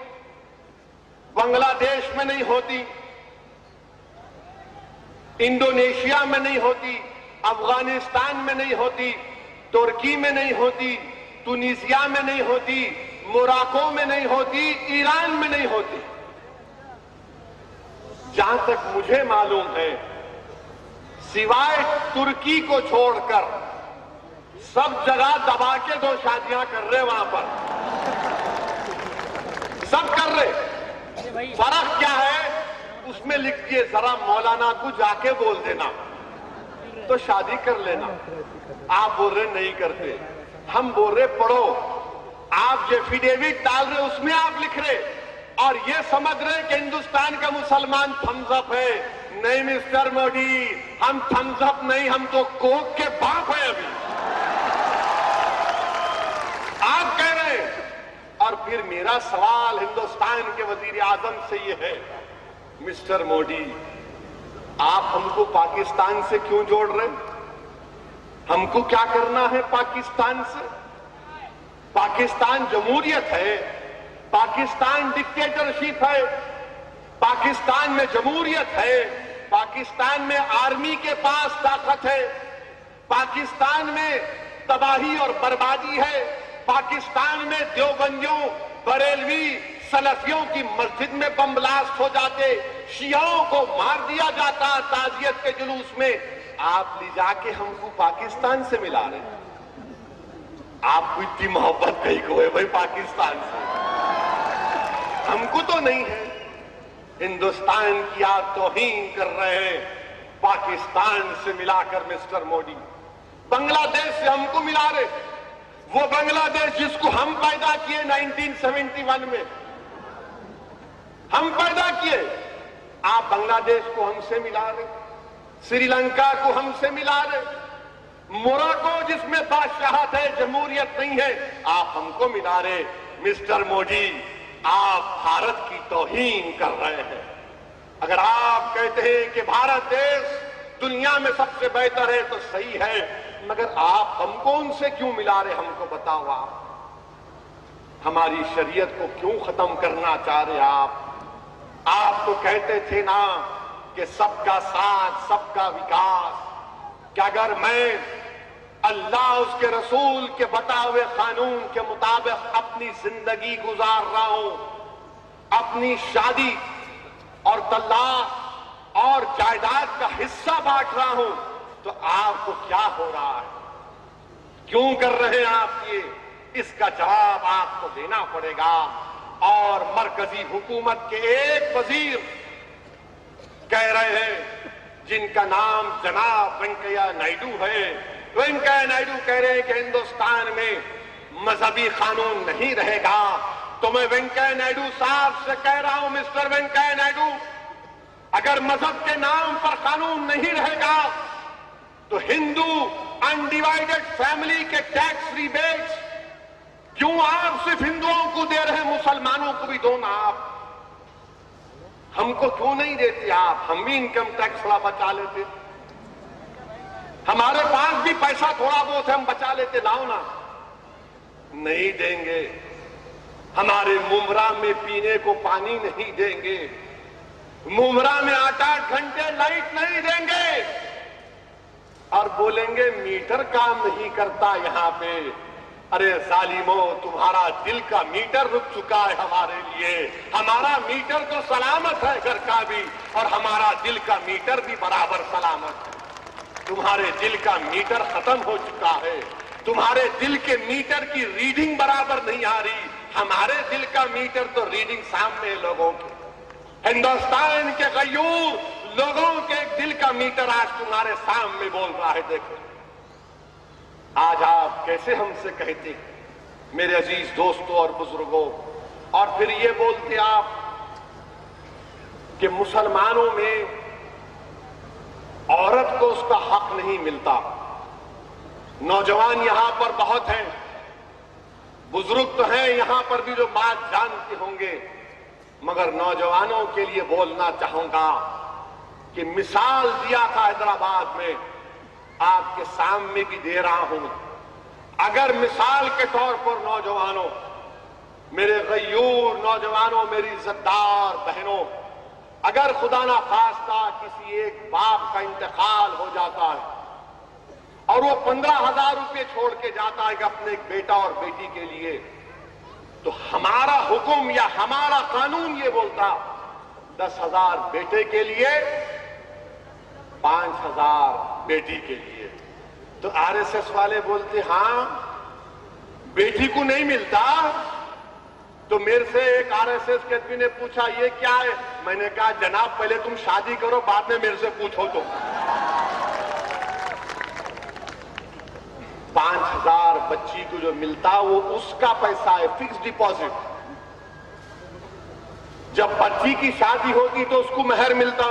बांग्लादेश में नहीं होती, इंडोनेशिया में नहीं होती, अफगानिस्तान में नहीं होती, तुर्की में नहीं होती, तुनिसिया में नहीं होती, मोराको में नहीं होती, ईरान में नहीं होती। जहां तक मुझे मालूम है, सिवाय तुर्की को छोड़कर सब जगह दबा के 2 शादियां कर रहे, वहां पर सब कर रहे। फर्क क्या है उसमें लिख दिए, जरा मौलाना को जाके बोल देना तो शादी कर लेना। आप बोल रहे नहीं करते, हम बोल रहे पढ़ो। आप जो एफिडेविट डाल रहे उसमें आप लिख रहे और ये समझ रहे कि हिंदुस्तान का मुसलमान थम्स अप है। नहीं मिस्टर मोदी, हम थम्स अप नहीं, हम तो कोक के बाप है अभी। आप कह रहे हैं। और फिर मेरा सवाल हिंदुस्तान के वजीर आजम से ये है, मिस्टर मोदी, आप हमको पाकिस्तान से क्यों जोड़ रहे? हमको क्या करना है पाकिस्तान से? पाकिस्तान जमहूरियत है, पाकिस्तान डिक्टेटरशिप है, पाकिस्तान में जमहूरियत है, पाकिस्तान में आर्मी के पास ताकत है, पाकिस्तान में तबाही और बर्बादी है, पाकिस्तान में देवबंदियों, बरेलवी, सलफियों की मस्जिद में बम ब्लास्ट हो जाते, शियाओं को मार दिया जाता ताजियत के जुलूस में। आप ले जाके हमको पाकिस्तान से मिला रहे। आपको इतनी मोहब्बत कहीं को है भाई पाकिस्तान से? हमको तो नहीं है। हिंदुस्तान की आप तौहीन कर रहे हैं पाकिस्तान से मिलाकर मिस्टर मोदी। बांग्लादेश से हमको मिला रहे, वो बांग्लादेश जिसको हम पैदा किए 1971 में, हम पैदा किए, आप बांग्लादेश को हमसे मिला रहे, श्रीलंका को हमसे मिला रहे, मोरक्को जिसमें बादशाहत है, जमहूरियत नहीं है, आप हमको मिला रहे। मिस्टर मोदी, आप भारत की तौहीन कर रहे हैं। अगर आप कहते हैं कि भारत देश दुनिया में सबसे बेहतर है तो सही है, मगर आप हमको उनसे क्यों मिला रहे, हमको बताओ। आप हमारी शरीयत को क्यों खत्म करना चाह रहे आप तो कहते थे ना कि सबका साथ सबका विकास। कि अगर मैं अल्लाह उसके रसूल के बताए हुए कानून के मुताबिक अपनी जिंदगी गुजार रहा हूं, अपनी शादी और तलाक और जायदाद का हिस्सा बांट रहा हूं, तो आपको क्या हो रहा है, क्यों कर रहे हैं आप ये? इसका जवाब आपको देना पड़ेगा। और मरकजी हुकूमत के एक वजीर कह रहे हैं, जिनका नाम जनाब वेंकैया नायडू है, वेंकैया नायडू कह रहे हैं कि हिंदुस्तान में मजहबी कानून नहीं रहेगा। तो मैं वेंकैया नायडू साहब से कह रहा हूं, मिस्टर वेंकैया नायडू, अगर मजहब के नाम पर कानून नहीं रहेगा तो हिंदू अनडिवाइडेड फैमिली के टैक्स रिबेट्स क्यों आप सिर्फ हिंदुओं को दे रहे हैं, मुसलमानों को भी दो ना आप। हमको क्यों नहीं देते आप? हम भी इनकम टैक्स थोड़ा बचा लेते, हमारे पास भी पैसा थोड़ा बहुत है, हम बचा लेते, लाओ ना। नहीं देंगे। हमारे मुमरा में पीने को पानी नहीं देंगे, मुमरा में 8-8 घंटे लाइट नहीं देंगे, और बोलेंगे मीटर काम नहीं करता यहां पे। अरे जालिमो, तुम्हारा दिल का मीटर रुक चुका है हमारे लिए। हमारा मीटर तो सलामत है घर का भी, और हमारा दिल का मीटर भी बराबर सलामत है। तुम्हारे दिल का मीटर खत्म हो चुका है, तुम्हारे दिल के मीटर की रीडिंग बराबर नहीं आ रही। हमारे दिल का मीटर तो रीडिंग सामने है लोगों के। हिंदुस्तान के गयूर लोगों के दिल का मीटर आज तुम्हारे सामने बोल रहा है। देखो आज आप कैसे हमसे कहते, मेरे अजीज दोस्तों और बुजुर्गों, और फिर ये बोलते आप कि मुसलमानों में औरत को उसका हक नहीं मिलता। नौजवान यहां पर बहुत हैं, बुजुर्ग तो हैं यहां पर भी जो बात जानते होंगे, मगर नौजवानों के लिए बोलना चाहूंगा कि मिसाल दिया था हैदराबाद में, आपके सामने भी दे रहा हूं। अगर मिसाल के तौर पर नौजवानों, मेरे गयूर नौजवानों, मेरी इज्जतदार बहनों, अगर खुदा ना खास्ता किसी एक बाप का इंतकाल हो जाता है और वो 15,000 रुपये छोड़ के जाता है अपने एक बेटा और बेटी के लिए, तो हमारा हुक्म या हमारा कानून ये बोलता 10,000 बेटे के लिए, 5,000 बेटी के लिए। तो आरएसएस वाले बोलते हां बेटी को नहीं मिलता। तो मेरे से एक आरएसएस के आदमी ने पूछा ये क्या है? मैंने कहा जनाब पहले तुम शादी करो, बाद में मेरे से पूछो। तो 5,000 बच्ची को जो मिलता वो उसका पैसा है, फिक्स डिपॉजिट। जब बच्ची की शादी होती तो उसको मेहर मिलता,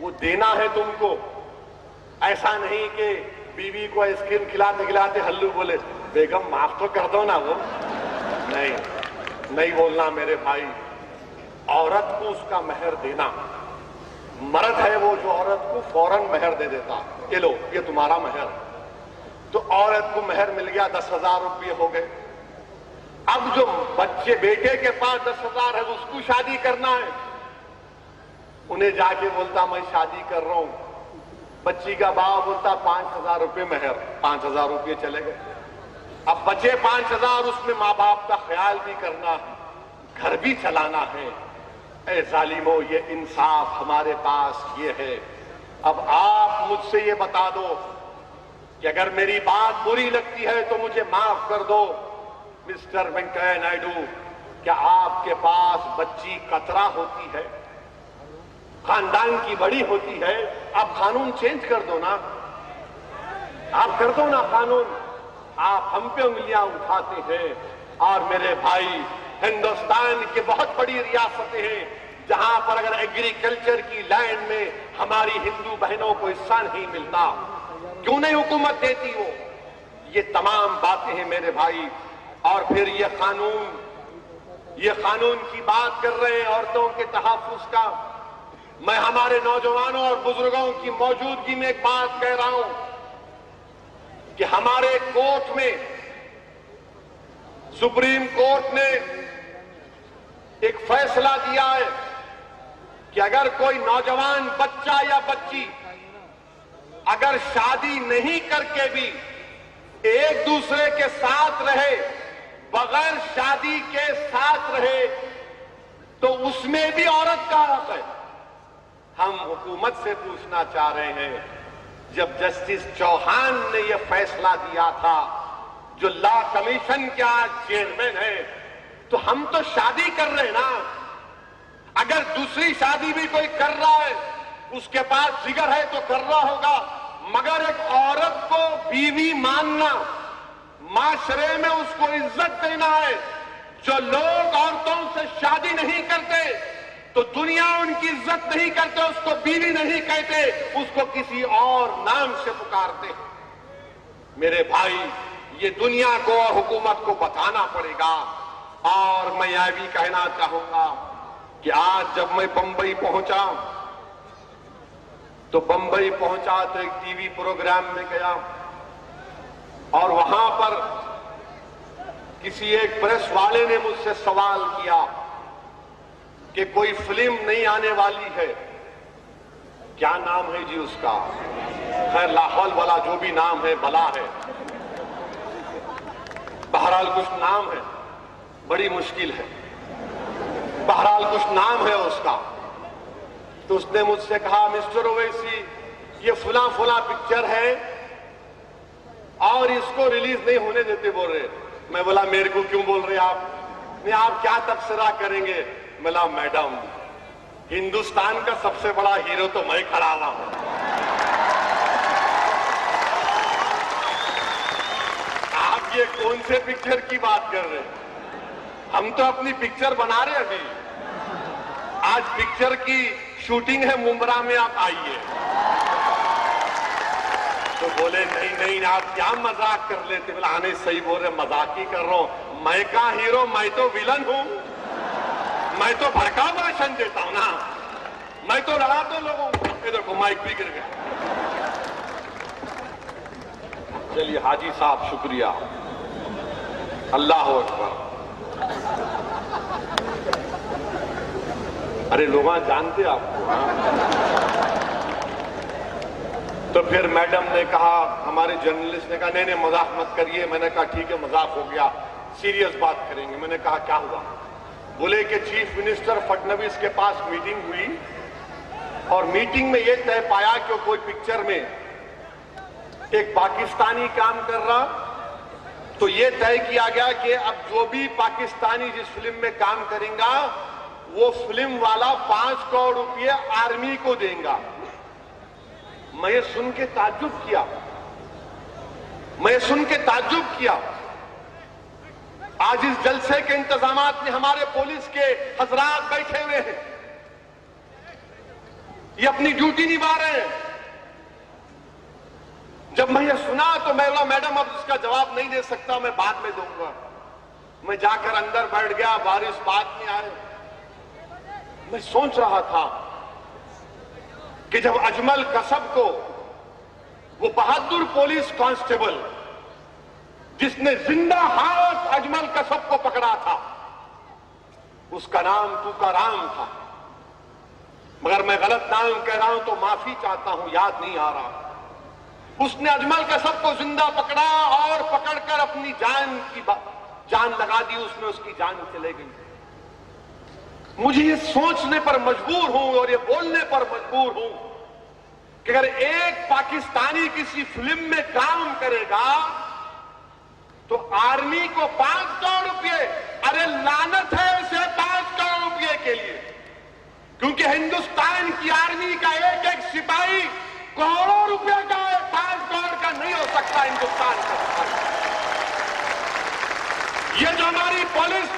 वो देना है तुमको। ऐसा नहीं कि बीवी को आइसक्रीम खिलाते खिलाते हल्लू बोले बेगम माफ तो कर दो ना, वो नहीं बोलना मेरे भाई। औरत को उसका मेहर देना, मर्द है वो जो औरत को फौरन मेहर दे देता, ये लो ये तुम्हारा मेहर। तो औरत को मेहर मिल गया, 10,000 रुपये हो गए। अब जो बच्चे बेटे के पास 10,000 है उसको शादी करना है, उन्हें जाके बोलता मैं शादी कर रहा हूं। बच्ची का बाप बोलता 5,000 रुपये मेहर, 5,000 रुपये चले गए। अब बचे 5,000, उसमें माँ बाप का ख्याल भी करना है, घर भी चलाना है। ए जालिमो, ये इंसाफ हमारे पास ये है। अब आप मुझसे ये बता दो कि अगर मेरी बात बुरी लगती है तो मुझे माफ कर दो। मिस्टर वेंकैया नायडू, क्या आपके पास बच्ची कतरा होती है, खानदान की बड़ी होती है? आप कानून चेंज कर दो ना, आप कर दो ना कानून। आप हम पे उंगलियां उठाते हैं। और मेरे भाई, हिंदुस्तान की बहुत बड़ी रियासतें हैं जहां पर अगर एग्रीकल्चर की लैंड में हमारी हिंदू बहनों को हिस्सा नहीं मिलता, क्यों नहीं हुकूमत देती वो? ये तमाम बातें हैं मेरे भाई। और फिर ये कानून की बात कर रहे हैं औरतों के तहफ्फुज़ का। मैं हमारे नौजवानों और बुजुर्गों की मौजूदगी में एक बात कह रहा हूं कि हमारे कोर्ट में, सुप्रीम कोर्ट ने एक फैसला दिया है कि अगर कोई नौजवान बच्चा या बच्ची अगर शादी नहीं करके भी एक दूसरे के साथ रहे, बगैर शादी के साथ रहे, तो उसमें भी औरत का हक है। हम हुकूमत से पूछना चाह रहे हैं, जब जस्टिस चौहान ने यह फैसला दिया था, जो लॉ कमीशन के आज चेयरमैन है, तो हम तो शादी कर रहे हैं ना। अगर दूसरी शादी भी कोई कर रहा है, उसके पास जिगर है तो कर रहा होगा, मगर एक औरत को बीवी मानना, माशरे में उसको इज्जत देना है। जो लोग औरतों से शादी नहीं करते तो दुनिया उनकी इज्जत नहीं करते, उसको बीवी नहीं कहते, उसको किसी और नाम से पुकारते हैं। मेरे भाई, ये दुनिया को और हुकूमत को बताना पड़ेगा। और मैं यह भी कहना चाहूंगा कि आज जब मैं बंबई पहुंचा, तो बंबई पहुंचा तो एक टीवी प्रोग्राम में गया और वहां पर किसी एक प्रेस वाले ने मुझसे सवाल किया कि कोई फिल्म नहीं आने वाली है, क्या नाम है जी उसका? खैर, लाहौल वाला जो भी नाम है भला है, बहरहाल कुछ नाम है, बड़ी मुश्किल है, बहरहाल कुछ नाम है उसका। तो उसने मुझसे कहा, मिस्टर ओवैसी, ये फुला फुला पिक्चर है और इसको रिलीज नहीं होने देते बोल रहे। मैं बोला, मेरे को क्यों बोल रहे आप? नहीं, आप क्या तबसरा करेंगे? बोला, मैडम, हिंदुस्तान का सबसे बड़ा हीरो तो मैं खड़ा हुआ हूं। आप ये कौन से पिक्चर की बात कर रहे हैं? हम तो अपनी पिक्चर बना रहे हैं अभी। आज पिक्चर की शूटिंग है मुंब्रा में, आप आइए। तो बोले, नहीं नहीं, आप क्या मजाक कर लेते? बोला, नहीं, सही बोल रहे, मजाक ही कर रहा हूं। मैं का हीरो? मैं तो विलन हूं। मैं तो भड़का भाषण देता हूं ना, मैं तो लड़ाता हूं लोगों को। ये देखो, माइक भी गिर गया। चलिए हाजी साहब, शुक्रिया, अल्लाह अकबर। अरे लोग जानते आपको, हाँ? तो फिर मैडम ने कहा, हमारे जर्नलिस्ट ने कहा, नहीं नहीं, मजाक मत करिए। मैंने कहा, ठीक है, मजाक हो गया, सीरियस बात करेंगे। मैंने कहा, क्या हुआ? बोले कि चीफ मिनिस्टर फडणवीस के पास मीटिंग हुई और मीटिंग में यह तय पाया कि कोई पिक्चर में एक पाकिस्तानी काम कर रहा, तो यह तय किया गया कि अब जो भी पाकिस्तानी जिस फिल्म में काम करेगा, वो फिल्म वाला 5 करोड़ रुपये आर्मी को देगा। मैं ये सुन के ताज्जुब किया। आज इस जलसे के इंतजामात में हमारे पुलिस के हजरात बैठे हुए हैं, ये अपनी ड्यूटी निभा रहे हैं। जब मैं ये सुना तो मैं बोला, मैडम अब इसका जवाब नहीं दे सकता, मैं बाद में दूंगा। मैं जाकर अंदर बैठ गया, बारिश बात में आए। मैं सोच रहा था कि जब अजमल कसब को, वो बहादुर पुलिस कांस्टेबल जिसने जिंदा हाथ अजमल कसब को पकड़ा था, उसका नाम तुकाराम था, मगर मैं गलत नाम कह रहा हूं तो माफी चाहता हूं, याद नहीं आ रहा। उसने अजमल कसब को जिंदा पकड़ा और पकड़कर अपनी जान लगा दी, उसमें उसकी जान चले गई। मुझे ये सोचने पर मजबूर हूं और ये बोलने पर मजबूर हूं कि अगर एक पाकिस्तानी किसी फिल्म में काम करेगा तो आर्मी को 5 करोड़ रुपये अरे लानत है इसे 5 करोड़ रुपए के लिए, क्योंकि हिंदुस्तान की आर्मी का एक एक सिपाही करोड़ों रुपए का है, 5 करोड़ का नहीं हो सकता हिंदुस्तान का सिपाही। ये जो हमारी पुलिस,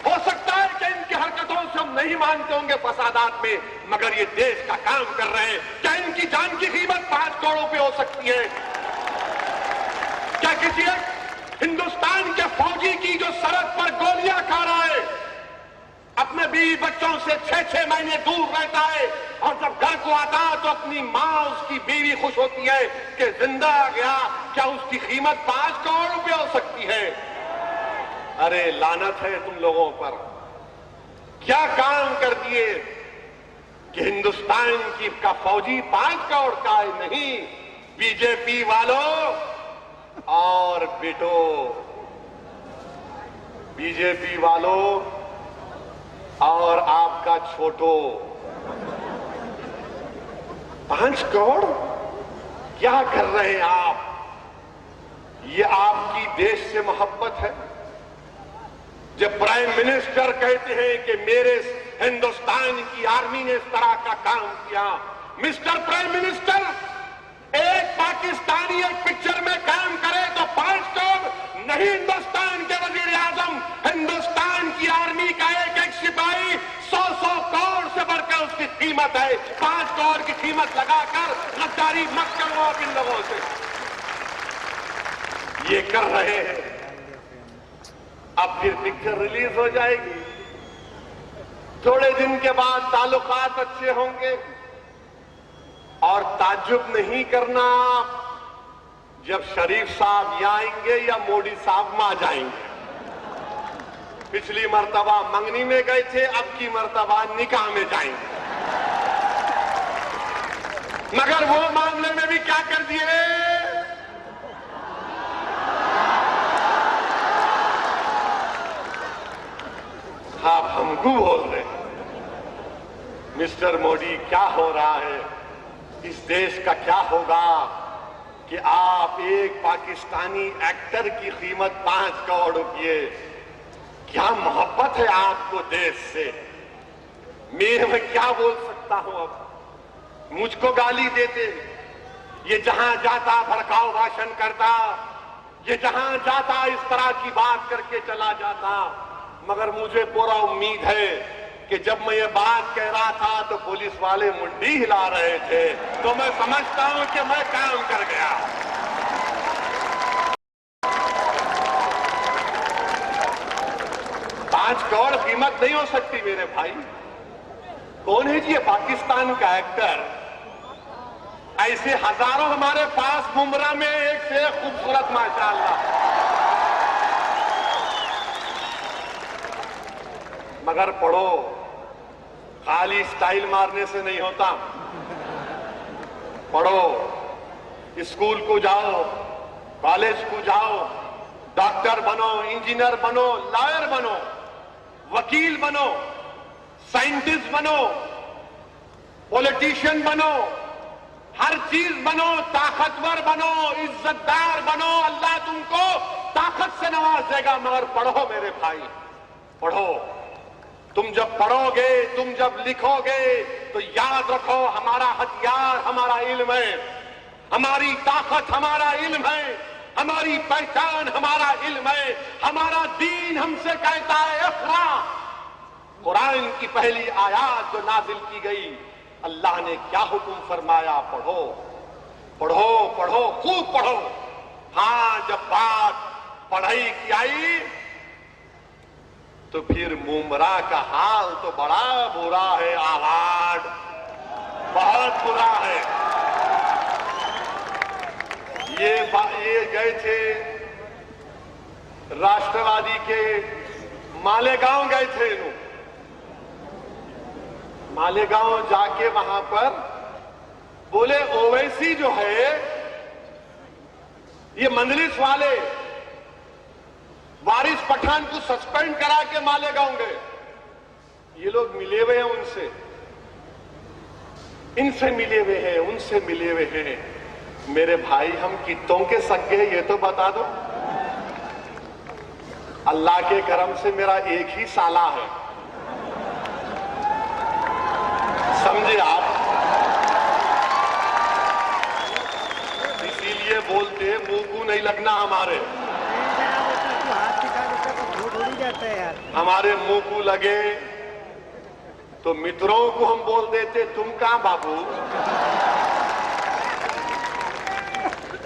हो सकता है कि इनकी हरकतों से हम नहीं मानते होंगे फसादात में, मगर ये देश का काम कर रहे हैं। क्या इनकी जान की कीमत 5 करोड़ रुपए हो सकती है? क्या किसी हिंदुस्तान के फौजी की जो सरहद पर गोलियां खा रहा है, अपने बीवी बच्चों से 6-6 महीने दूर रहता है, और जब घर को आता है तो अपनी मां, उसकी बीवी खुश होती है कि जिंदा आ गया, क्या उसकी कीमत 5 करोड़ रुपए हो सकती है? अरे लानत है तुम लोगों पर। क्या काम कर दिए कि हिंदुस्तान की का फौजी 5 करोड़ का है? नहीं, बीजेपी वालों और बेटो, बीजेपी वालों और आपका छोटो, 5 करोड़ क्या कर रहे हैं आप? ये आपकी देश से मोहब्बत है? जब प्राइम मिनिस्टर कहते हैं कि मेरे हिंदुस्तान की आर्मी ने इस तरह का काम किया, मिस्टर प्राइम मिनिस्टर, एक पाकिस्तानी एक पिक्चर में काम करे तो 5 करोड़ नहीं, हिंदुस्तान के वजीर आजम, हिंदुस्तान की आर्मी का एक एक सिपाही 100-100 करोड़ से बढ़कर उसकी कीमत है। 5 करोड़ की कीमत लगाकर गद्दारी मत करो आप इन लोगों से। ये कर रहे हैं, अब फिर पिक्चर रिलीज हो जाएगी, थोड़े दिन के बाद ताल्लुकात अच्छे होंगे, और ताज्जुब नहीं करना जब शरीफ साहब यहाँ आएंगे या मोदी साहब वहां जाएंगे। पिछली मर्तबा मंगनी में गए थे, अब की मर्तबा निकाह में जाएंगे। मगर वो मामले में भी क्या कर दिए, आप हमको बोल रहे हैं। मिस्टर मोदी, क्या हो रहा है? इस देश का क्या होगा कि आप एक पाकिस्तानी एक्टर की कीमत 5 करोड़ रुपए, क्या मोहब्बत है आपको देश से? मैं क्या बोल सकता हूं? अब मुझको गाली देते, ये जहां जाता भड़काऊ भाषण करता, ये जहां जाता इस तरह की बात करके चला जाता। मगर मुझे पूरा उम्मीद है कि जब मैं ये बात कह रहा था to पुलिस वाले मुंडी हिला रहे थे, तो मैं समझता हूं कि मैं काम कर गया। 5 करोड़ कीमत नहीं हो सकती मेरे भाई। कौन है जी ये पाकिस्तान का एक्टर? ऐसे हजारों हमारे पास मुमरा में एक से एक खूबसूरत माशाअल्लाह। मगर पढ़ो, खाली स्टाइल मारने से नहीं होता। पढ़ो, स्कूल को जाओ, कॉलेज को जाओ, डॉक्टर बनो, इंजीनियर बनो, लॉयर बनो, वकील बनो, साइंटिस्ट बनो, पॉलिटिशियन बनो, हर चीज बनो, ताकतवर बनो, इज्जतदार बनो, अल्लाह तुमको ताकत से नवाज देगा। मगर पढ़ो मेरे भाई, पढ़ो। तुम जब पढ़ोगे, तुम जब लिखोगे, तो याद रखो हमारा हथियार हमारा इल्म है, हमारी ताकत हमारा इल्म है, हमारी पहचान हमारा इल्म है। हमारा दीन हमसे कहता है इक़रा। कुरान की पहली आयत जो नाजिल की गई, अल्लाह ने क्या हुक्म फरमाया? पढ़ो, पढ़ो, पढ़ो, खूब पढ़ो। हां, जब बात पढ़ाई की आई तो फिर मुमरा का हाल तो बड़ा बुरा है, आवाज बहुत बुरा है। ये गए थे राष्ट्रवादी के मालेगांव गए थे लोग। मालेगांव जाके वहां पर बोले ओवैसी जो है, ये मंजलिस वाले वारिस पठान को सस्पेंड करा के मालेगांव गए। ये लोग मिले हुए हैं उनसे, इनसे मिले हुए हैं, उनसे मिले हुए हैं। मेरे भाई, हम कितों के सगे ये तो बता दो। अल्लाह के करम से मेरा एक ही साला है, समझे आप। इसीलिए बोलते मुंह को नहीं लगना हमारे, हाथ दिखा देता तो झूठ उड़ जाता है यार। हमारे मुंह को लगे तो मित्रों को हम बोल देते तुम कहां बाबू।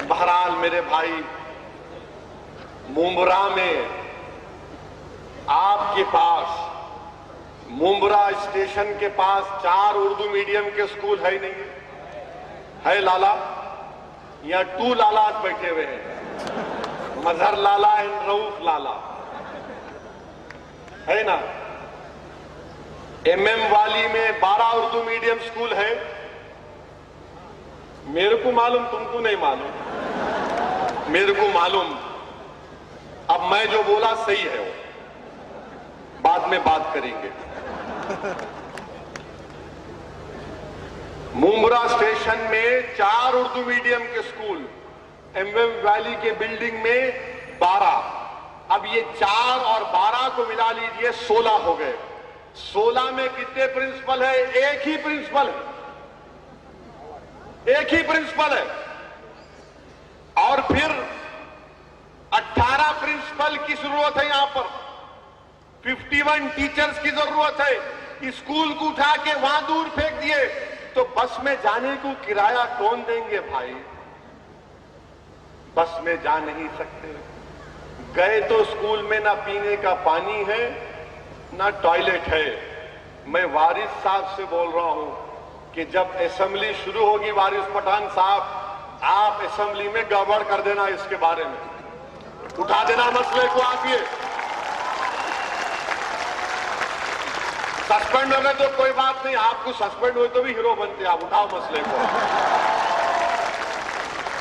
बहरहाल मेरे भाई, मुंब्रा में आपके पास, मुंब्रा स्टेशन के पास 4 उर्दू मीडियम के स्कूल है ही नहीं है लाला। यहाँ 2 लाला बैठे हुए हैं, मजहर लाला एंड रऊफ लाला, है ना। एमएम वाली में 12 उर्दू मीडियम स्कूल है, मेरे को मालूम, तुमको नहीं मालूम, मेरे को मालूम। अब मैं जो बोला सही है, वो बाद में बात करेंगे। मुंब्रा स्टेशन में 4 उर्दू मीडियम के स्कूल, एमएम वैली के बिल्डिंग में 12। अब ये 4 और 12 को मिला लीजिए 16 हो गए। 16 में कितने प्रिंसिपल है? एक ही प्रिंसिपल है, एक ही प्रिंसिपल है। और फिर 18 प्रिंसिपल की जरूरत है यहां पर, 51 टीचर्स की जरूरत है। स्कूल को उठा के वहां दूर फेंक दिए तो बस में जाने को किराया कौन देंगे भाई? बस में जा नहीं सकते। गए तो स्कूल में ना पीने का पानी है ना टॉयलेट है। मैं वारिस साहब से बोल रहा हूं कि जब असेंबली शुरू होगी, वारिस पठान साहब, आप असेंबली में गड़बड़ कर देना, इसके बारे में उठा देना मसले को। आप ये सस्पेंड हो गए तो कोई बात नहीं, आपको सस्पेंड हुए तो भी हीरो बनते। आप उठाओ मसले को,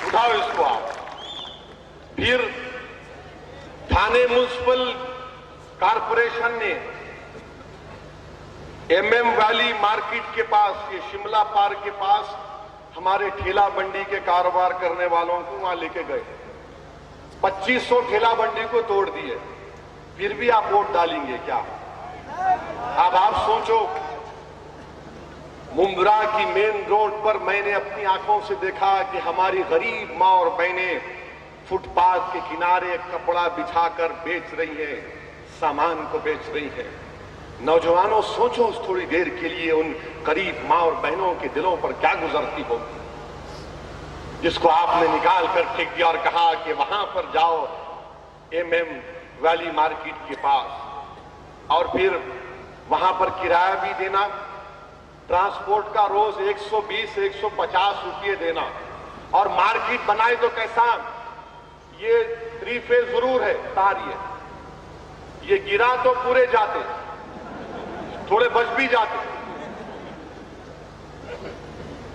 उठाओ इसको आप। फिर थाने म्युनिसिपल कारपोरेशन ने एमएम वैली मार्केट के पास, ये शिमला पार्क के पास, हमारे ठेला बंडी के कारोबार करने वालों को वहां लेके गए। 2500 ठेला बंडी को तोड़ दिए, फिर भी आप वोट डालेंगे क्या? अब आप सोचो, मुंब्रा की मेन रोड पर मैंने अपनी आंखों से देखा कि हमारी गरीब मां और बहनें फुटपाथ के किनारे कपड़ा बिछाकर बेच रही हैं, सामान को बेच रही हैं। नौजवानों, सोचो उस थोड़ी देर के लिए उन गरीब मां और बहनों के दिलों पर क्या गुजरती होगी, जिसको आपने निकाल कर फेंक दिया और कहा कि वहां पर जाओ एमएम वैली मार्केट के पास, और फिर वहां पर किराया भी देना, ट्रांसपोर्ट का रोज 120-150 रुपये देना, और मार्केट बनाए तो कैसा, ये 3 फेज जरूर है तार, ये गिरा तो पूरे जाते, थोड़े बच भी जाते,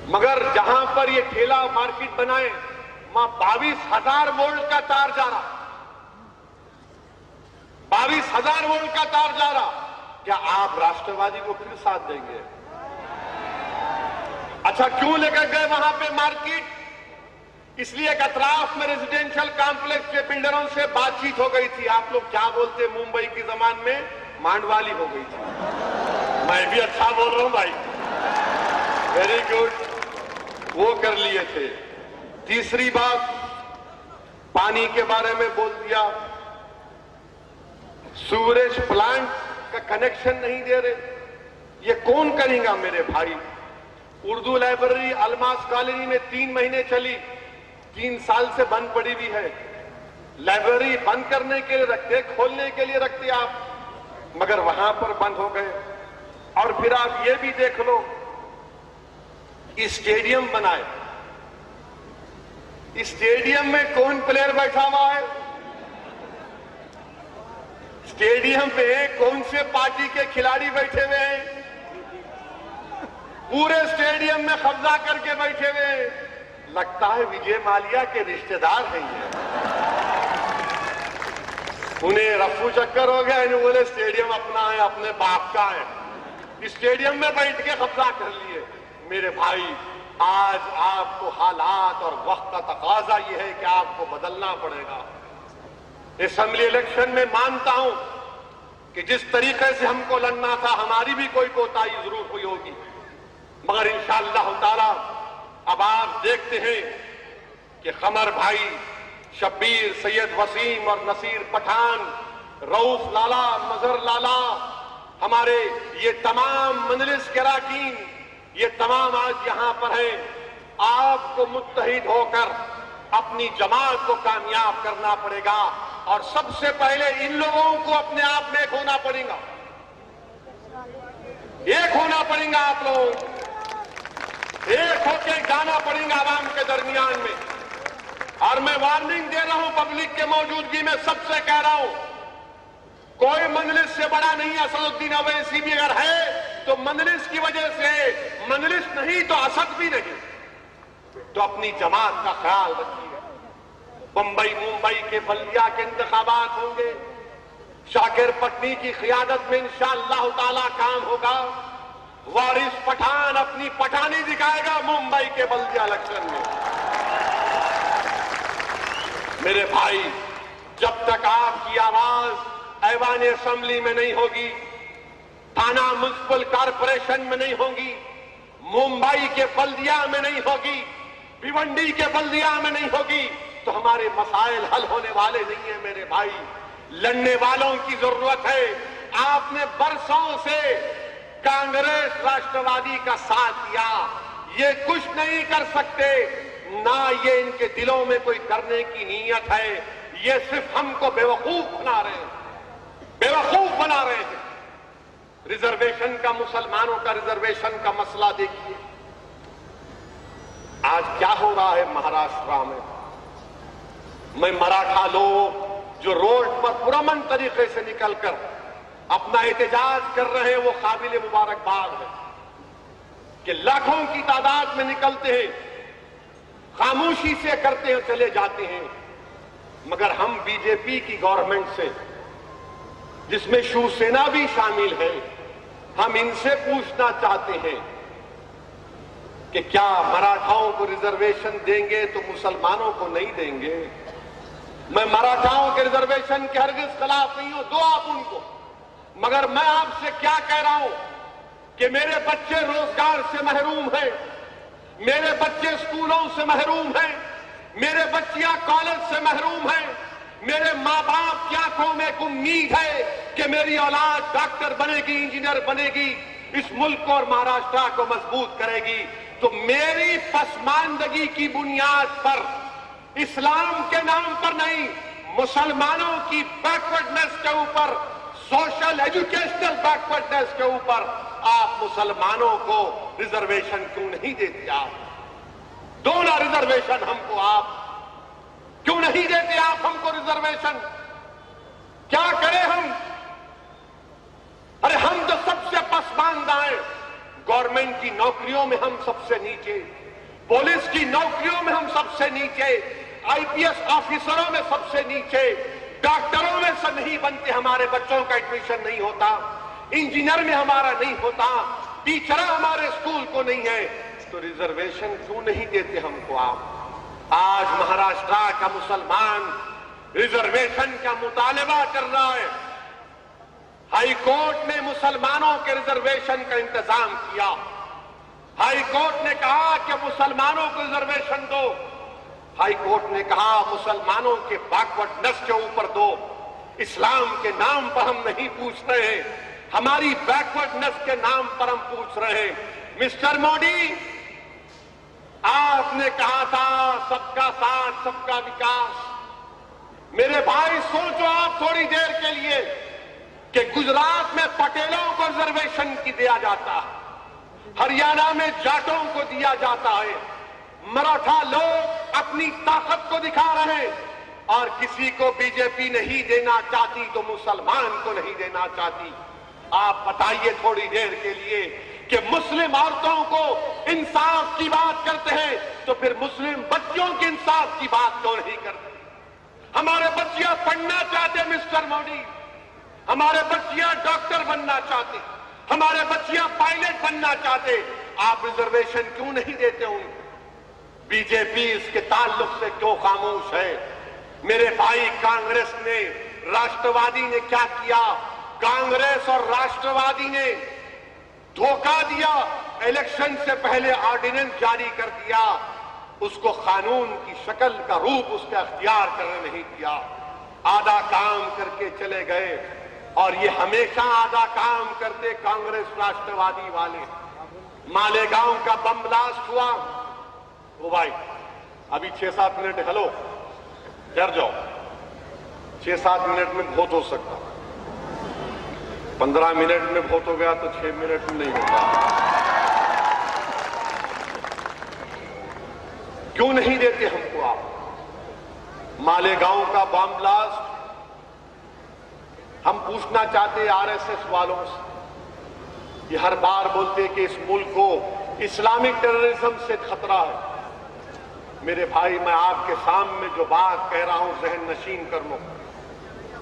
मगर जहां पर ये ठेला मार्केट बनाए वहां 22,000 वोल्ट का तार जा रहा, 22,000 वोल्ट का तार जा रहा। क्या आप राष्ट्रवादी को फिर साथ देंगे? अच्छा, क्यों लेकर गए वहां पे मार्केट? इसलिए एक अतराफ में रेजिडेंशियल कॉम्प्लेक्स के बिल्डरों से बातचीत हो गई थी। आप लोग क्या बोलते, मुंबई की जबान में मांडवाली हो गई थी। मैं भी अच्छा बोल रहा हूं भाई, वेरी गुड, वो कर लिए थे। तीसरी बात, पानी के बारे में बोल दिया, सूरेज प्लांट का कनेक्शन नहीं दे रहे। ये कौन करेगा मेरे भाई? उर्दू लाइब्रेरी अलमास कॉलोनी में 3 महीने चली, 3 साल से बंद पड़ी हुई है। लाइब्रेरी बंद करने के लिए रखते, खोलने के लिए रखते आप, मगर वहां पर बंद हो गए। और फिर आप ये भी देख लो, स्टेडियम बनाए, स्टेडियम में कौन प्लेयर बैठा हुआ है? स्टेडियम पे कौन से पार्टी के खिलाड़ी बैठे हुए हैं? पूरे स्टेडियम में कब्जा करके बैठे हुए हैं। लगता है विजय माल्या के रिश्तेदार हैं ये। उन्हें रफू चक्कर हो गया, इन्हें बोले स्टेडियम अपना है, अपने बाप का है, स्टेडियम में बैठ के कब्जा कर लिए। मेरे भाई, आज आपको हालात और वक्त का तकाजा यह है कि आपको बदलना पड़ेगा। असेंबली इलेक्शन में मानता हूं कि जिस तरीके से हमको लड़ना था हमारी भी कोई कोताही जरूर हुई होगी, मगर इंशाअल्लाह ताला अब आप देखते हैं कि कमर भाई, शब्बीर, सैयद वसीम और नसीर पठान, रऊफ लाला, मजहर लाला, हमारे ये तमाम मजलिस के अरकान, ये तमाम आज यहां पर हैं। आपको मुत्तहिद होकर अपनी जमात को कामयाब करना पड़ेगा और सबसे पहले इन लोगों को अपने आप में एक होना पड़ेगा, एक होना पड़ेगा। आप लोगों को एक होकर जाना पड़ेगा आवाम के दरमियान में। और मैं वार्निंग दे रहा हूं पब्लिक के मौजूदगी में, सबसे कह रहा हूं, कोई मजलिस से बड़ा नहीं है। असदुद्दीन अवैसी भी अगर है तो मजलिस की वजह से, मजलिस नहीं तो असद भी नहीं। तो अपनी जमात का ख्याल रखिए। बंबई, मुंबई के बल्दिया के इंतखाबात होंगे, शाकिर पटनी की क़ियादत में इंशाअल्लाह ताला काम होगा। वारिस पठान अपनी पठानी दिखाएगा मुंबई के बल्दिया इलेक्शन में। मेरे भाई, जब तक आपकी आवाज ऐवान असेंबली में नहीं होगी, थाना म्युनिसिपल कॉर्पोरेशन में नहीं होगी, मुंबई के बल्दिया में नहीं होगी, भिवंडी के बल्दिया में नहीं होगी, तो हमारे मसाइल हल होने वाले नहीं है। मेरे भाई, लड़ने वालों की जरूरत है। आपने बरसों से कांग्रेस, राष्ट्रवादी का साथ दिया, ये कुछ नहीं कर सकते, ना ये इनके दिलों में कोई करने की नीयत है। ये सिर्फ हमको बेवकूफ बना रहे हैं, बेवकूफ बना रहे हैं। रिजर्वेशन का, मुसलमानों का रिजर्वेशन का मसला देखिए आज क्या हो रहा है महाराष्ट्र में। मैं मराठा लोग जो रोड पर पुरअमन तरीके से निकलकर अपना एहतजाज कर रहे हैं, वो काबिल मुबारकबाद है कि लाखों की तादाद में निकलते हैं, खामोशी से करते हैं, चले जाते हैं। मगर हम बीजेपी की गवर्नमेंट से, जिसमें शिवसेना भी शामिल है, हम इनसे पूछना चाहते हैं कि क्या मराठाओं को रिजर्वेशन देंगे तो मुसलमानों को नहीं देंगे? मैं मराठाओं के रिजर्वेशन के हरगिज खिलाफ नहीं हूं, दो आप उनको। मगर मैं आपसे क्या कह रहा हूं कि मेरे बच्चे रोजगार से महरूम हैं, मेरे बच्चे स्कूलों से महरूम हैं, मेरे बच्चियां कॉलेज से महरूम हैं, मेरे मां बाप की आंखों में एक उम्मीद है कि मेरी औलाद डॉक्टर बनेगी, इंजीनियर बनेगी, इस मुल्क और महाराष्ट्र को मजबूत करेगी। तो मेरी पसमानदगी की बुनियाद पर, इस्लाम के नाम पर नहीं, मुसलमानों की बैकवर्डनेस के ऊपर, सोशल एजुकेशनल बैकवर्डनेस के ऊपर आप मुसलमानों को रिजर्वेशन क्यों नहीं देते? आप दो ना रिजर्वेशन हमको, आप क्यों नहीं देते? आप हमको रिजर्वेशन क्या करें हम? अरे हम तो सबसे पसमानदा हैं। गवर्नमेंट की नौकरियों में हम सबसे नीचे, पुलिस की नौकरियों में हम सबसे नीचे, आईपीएस ऑफिसरों में सबसे नीचे, डॉक्टरों में से नहीं बनते, हमारे बच्चों का एडमिशन नहीं होता, इंजीनियर में हमारा नहीं होता, टीचर हमारे स्कूल को नहीं है। तो रिजर्वेशन क्यों नहीं देते हमको आप? आज महाराष्ट्र का मुसलमान रिजर्वेशन का मुतालबा कर रहा है। हाई कोर्ट ने मुसलमानों के रिजर्वेशन का इंतजाम किया। हाई कोर्ट ने कहा कि मुसलमानों को रिजर्वेशन दो। हाई कोर्ट ने कहा मुसलमानों के बैकवर्डनेस के ऊपर दो। इस्लाम के नाम पर हम नहीं पूछ रहे हैं, हमारी बैकवर्डनेस के नाम पर हम पूछ रहे हैं। मिस्टर मोदी, आपने कहा था सबका साथ सबका विकास। मेरे भाई, सोचो आप थोड़ी देर के लिए कि गुजरात में पटेलों को रिजर्वेशन की दिया जाता है, हरियाणा में जाटों को दिया जाता है, मराठा लोग अपनी ताकत को दिखा रहे हैं, और किसी को बीजेपी नहीं देना चाहती तो मुसलमान को नहीं देना चाहती। आप बताइए थोड़ी देर के लिए कि मुस्लिम औरतों को इंसाफ की बात करते हैं तो फिर मुस्लिम बच्चियों के इंसाफ की बात क्यों नहीं करते? हमारे बच्चियां पढ़ना चाहते मिस्टर मोदी, हमारे बच्चियां डॉक्टर बनना चाहते, हमारे बच्चियां पायलट बनना चाहते, आप रिजर्वेशन क्यों नहीं देते उनको? बीजेपी इसके ताल्लुक से क्यों खामोश है? मेरे भाई, कांग्रेस ने, राष्ट्रवादी ने क्या किया? कांग्रेस और राष्ट्रवादी ने धोखा दिया, इलेक्शन से पहले ऑर्डिनेंस जारी कर दिया, उसको कानून की शक्ल का रूप उसका अख्तियार करने नहीं दिया, आधा काम करके चले गए। और ये हमेशा आधा काम करते कांग्रेस राष्ट्रवादी वाले। मालेगांव का बम ब्लास्ट हुआ, ओ भाई अभी 6-7 मिनट, हेलो डर जाओ, 6-7 मिनट में वोट हो सकता, 15 मिनट में वोट हो गया तो 6 मिनट में नहीं होगा। क्यों नहीं देते हमको आप? मालेगांव का बम ब्लास्ट हम पूछना चाहते आरएसएस वालों से। ये हर बार बोलते कि इस मुल्क को इस्लामिक टेररिज्म से खतरा है। मेरे भाई, मैं आपके सामने जो बात कह रहा हूं जहन नशीन कर लो।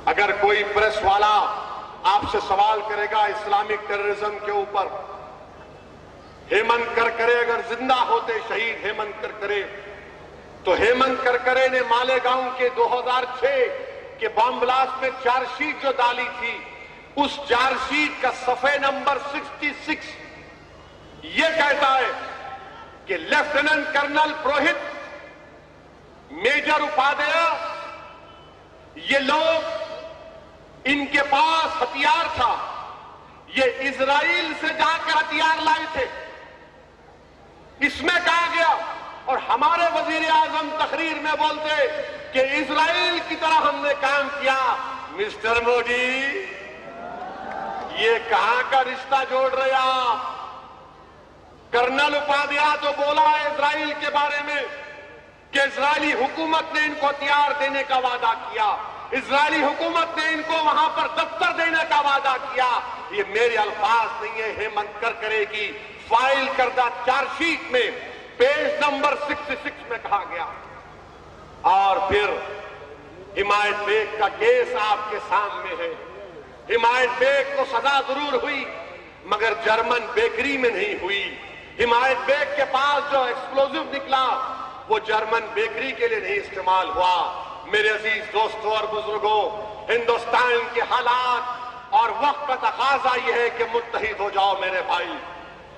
अगर कोई प्रेस वाला आपसे सवाल करेगा इस्लामिक टेररिज्म के ऊपर, हेमंत करकरे अगर जिंदा होते, शहीद हेमंत करकरे, तो हेमंत करकरे ने मालेगांव के 2006 के बम ब्लास्ट में चार्जशीट जो डाली थी, उस चार्जशीट का सफे नंबर 66 ये कहता है कि लेफ्टिनेंट कर्नल पुरोहित, मेजर उपाध्याय, ये लोग, इनके पास हथियार था, ये इजराइल से जाकर हथियार लाए थे। इसमें कहा गया, और हमारे वजीर आजम तकरीर में बोलते कि इजराइल की तरह हमने काम किया। मिस्टर मोदी, ये कहां का रिश्ता जोड़ रहे आप? कर्नल उपाध्याय तो बोला है इजराइल के बारे में कि इजरायली हुकूमत ने इनको हथियार देने का वादा किया, इजरायली हुकूमत ने इनको वहां पर दफ्तर देने का वादा किया। ये मेरे अल्फाज नहीं है, हेमंत करकरे की फाइल करदा चार्जशीट में पेज नंबर 66 में कहा गया। और फिर हिमायत बेग का केस आपके सामने है। हिमायत बेग को सजा जरूर हुई, मगर जर्मन बेकरी में नहीं हुई। हिमायत बेग के पास जो एक्सप्लोजिव निकला, वो जर्मन बेकरी के लिए नहीं इस्तेमाल हुआ। मेरे अजीज दोस्तों और बुजुर्गों, हिंदुस्तान के हालात और वक्त का तकाजा यह है कि मुत्तहिद हो जाओ मेरे भाई।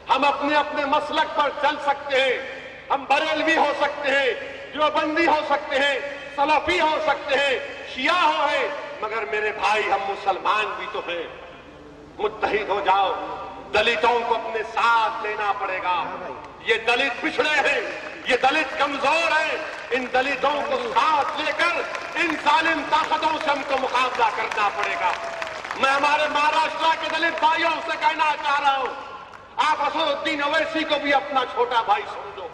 हम अपने अपने मसलक पर चल सकते हैं, हम बरेलवी हो सकते हैं, देवबंदी हो सकते हैं, सलफी हो सकते हैं, शिया है, मगर मेरे भाई हम मुसलमान भी तो हैं। मुत्तहिद हो जाओ। दलितों को अपने साथ लेना पड़ेगा। ये दलित पिछड़े हैं, ये दलित कमजोर हैं, इन दलितों को साथ लेकर इन जालिम ताकतों से हमको मुकाबला करना पड़ेगा। मैं हमारे महाराष्ट्र के दलित भाइयों से कहना चाह रहा हूं, आप असदुद्दीन ओवैसी को भी अपना छोटा भाई समझो।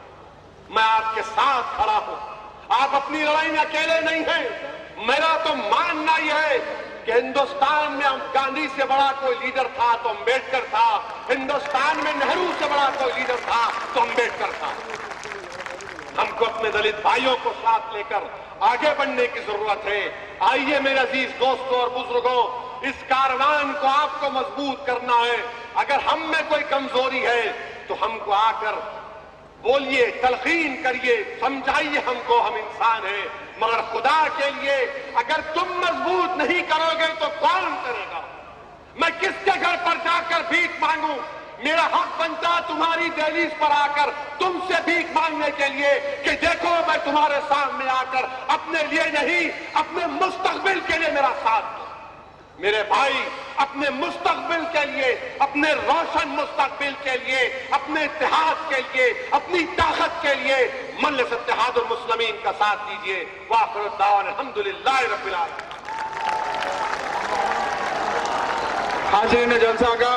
मैं आपके साथ खड़ा हूं, आप अपनी लड़ाई में अकेले नहीं हैं। मेरा तो मानना यह है कि हिंदुस्तान में गांधी से बड़ा कोई लीडर था तो अम्बेडकर था, हिंदुस्तान में नेहरू से बड़ा कोई लीडर था तो अम्बेडकर था। हमको अपने दलित भाइयों को साथ लेकर आगे बढ़ने की जरूरत है। आइए मेरे अजीज दोस्तों और बुजुर्गों, इस कारवान को आपको मजबूत करना है। अगर हम में कोई कमजोरी है तो हमको आकर बोलिए, तलकीन करिए, समझाइए हमको, हम इंसान हैं। मगर खुदा के लिए अगर तुम मजबूत नहीं करोगे तो कौन करेगा? मैं किसके घर पर जाकर भीख मांगू? मेरा हक बनता तुम्हारी दहलीज पर आकर तुमसे भीख मांगने के लिए कि देखो मैं तुम्हारे सामने आकर अपने लिए नहीं, अपने मुस्तकबिल के लिए मेरा साथ दो। मेरे भाई, अपने मुस्तकबिल के लिए, अपने रोशन मुस्तकबिल के लिए, अपने इत्तेहाद के लिए, अपनी ताकत के लिए मजलिस इत्तेहादुल मुस्लिमीन का साथ दीजिए। वाखिर दावाना अल्हम्दुलिल्लाहि रब्बिल आलमीन। हाज़िरीन जलसा का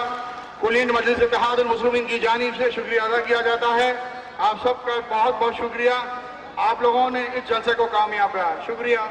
कुलीन मजलिस इत्तेहादुल मुस्लिमीन की जानिब से शुक्रिया अदा किया जाता है। आप सबका बहुत बहुत शुक्रिया, आप लोगों ने इस जलसे को कामयाब बनाया। शुक्रिया।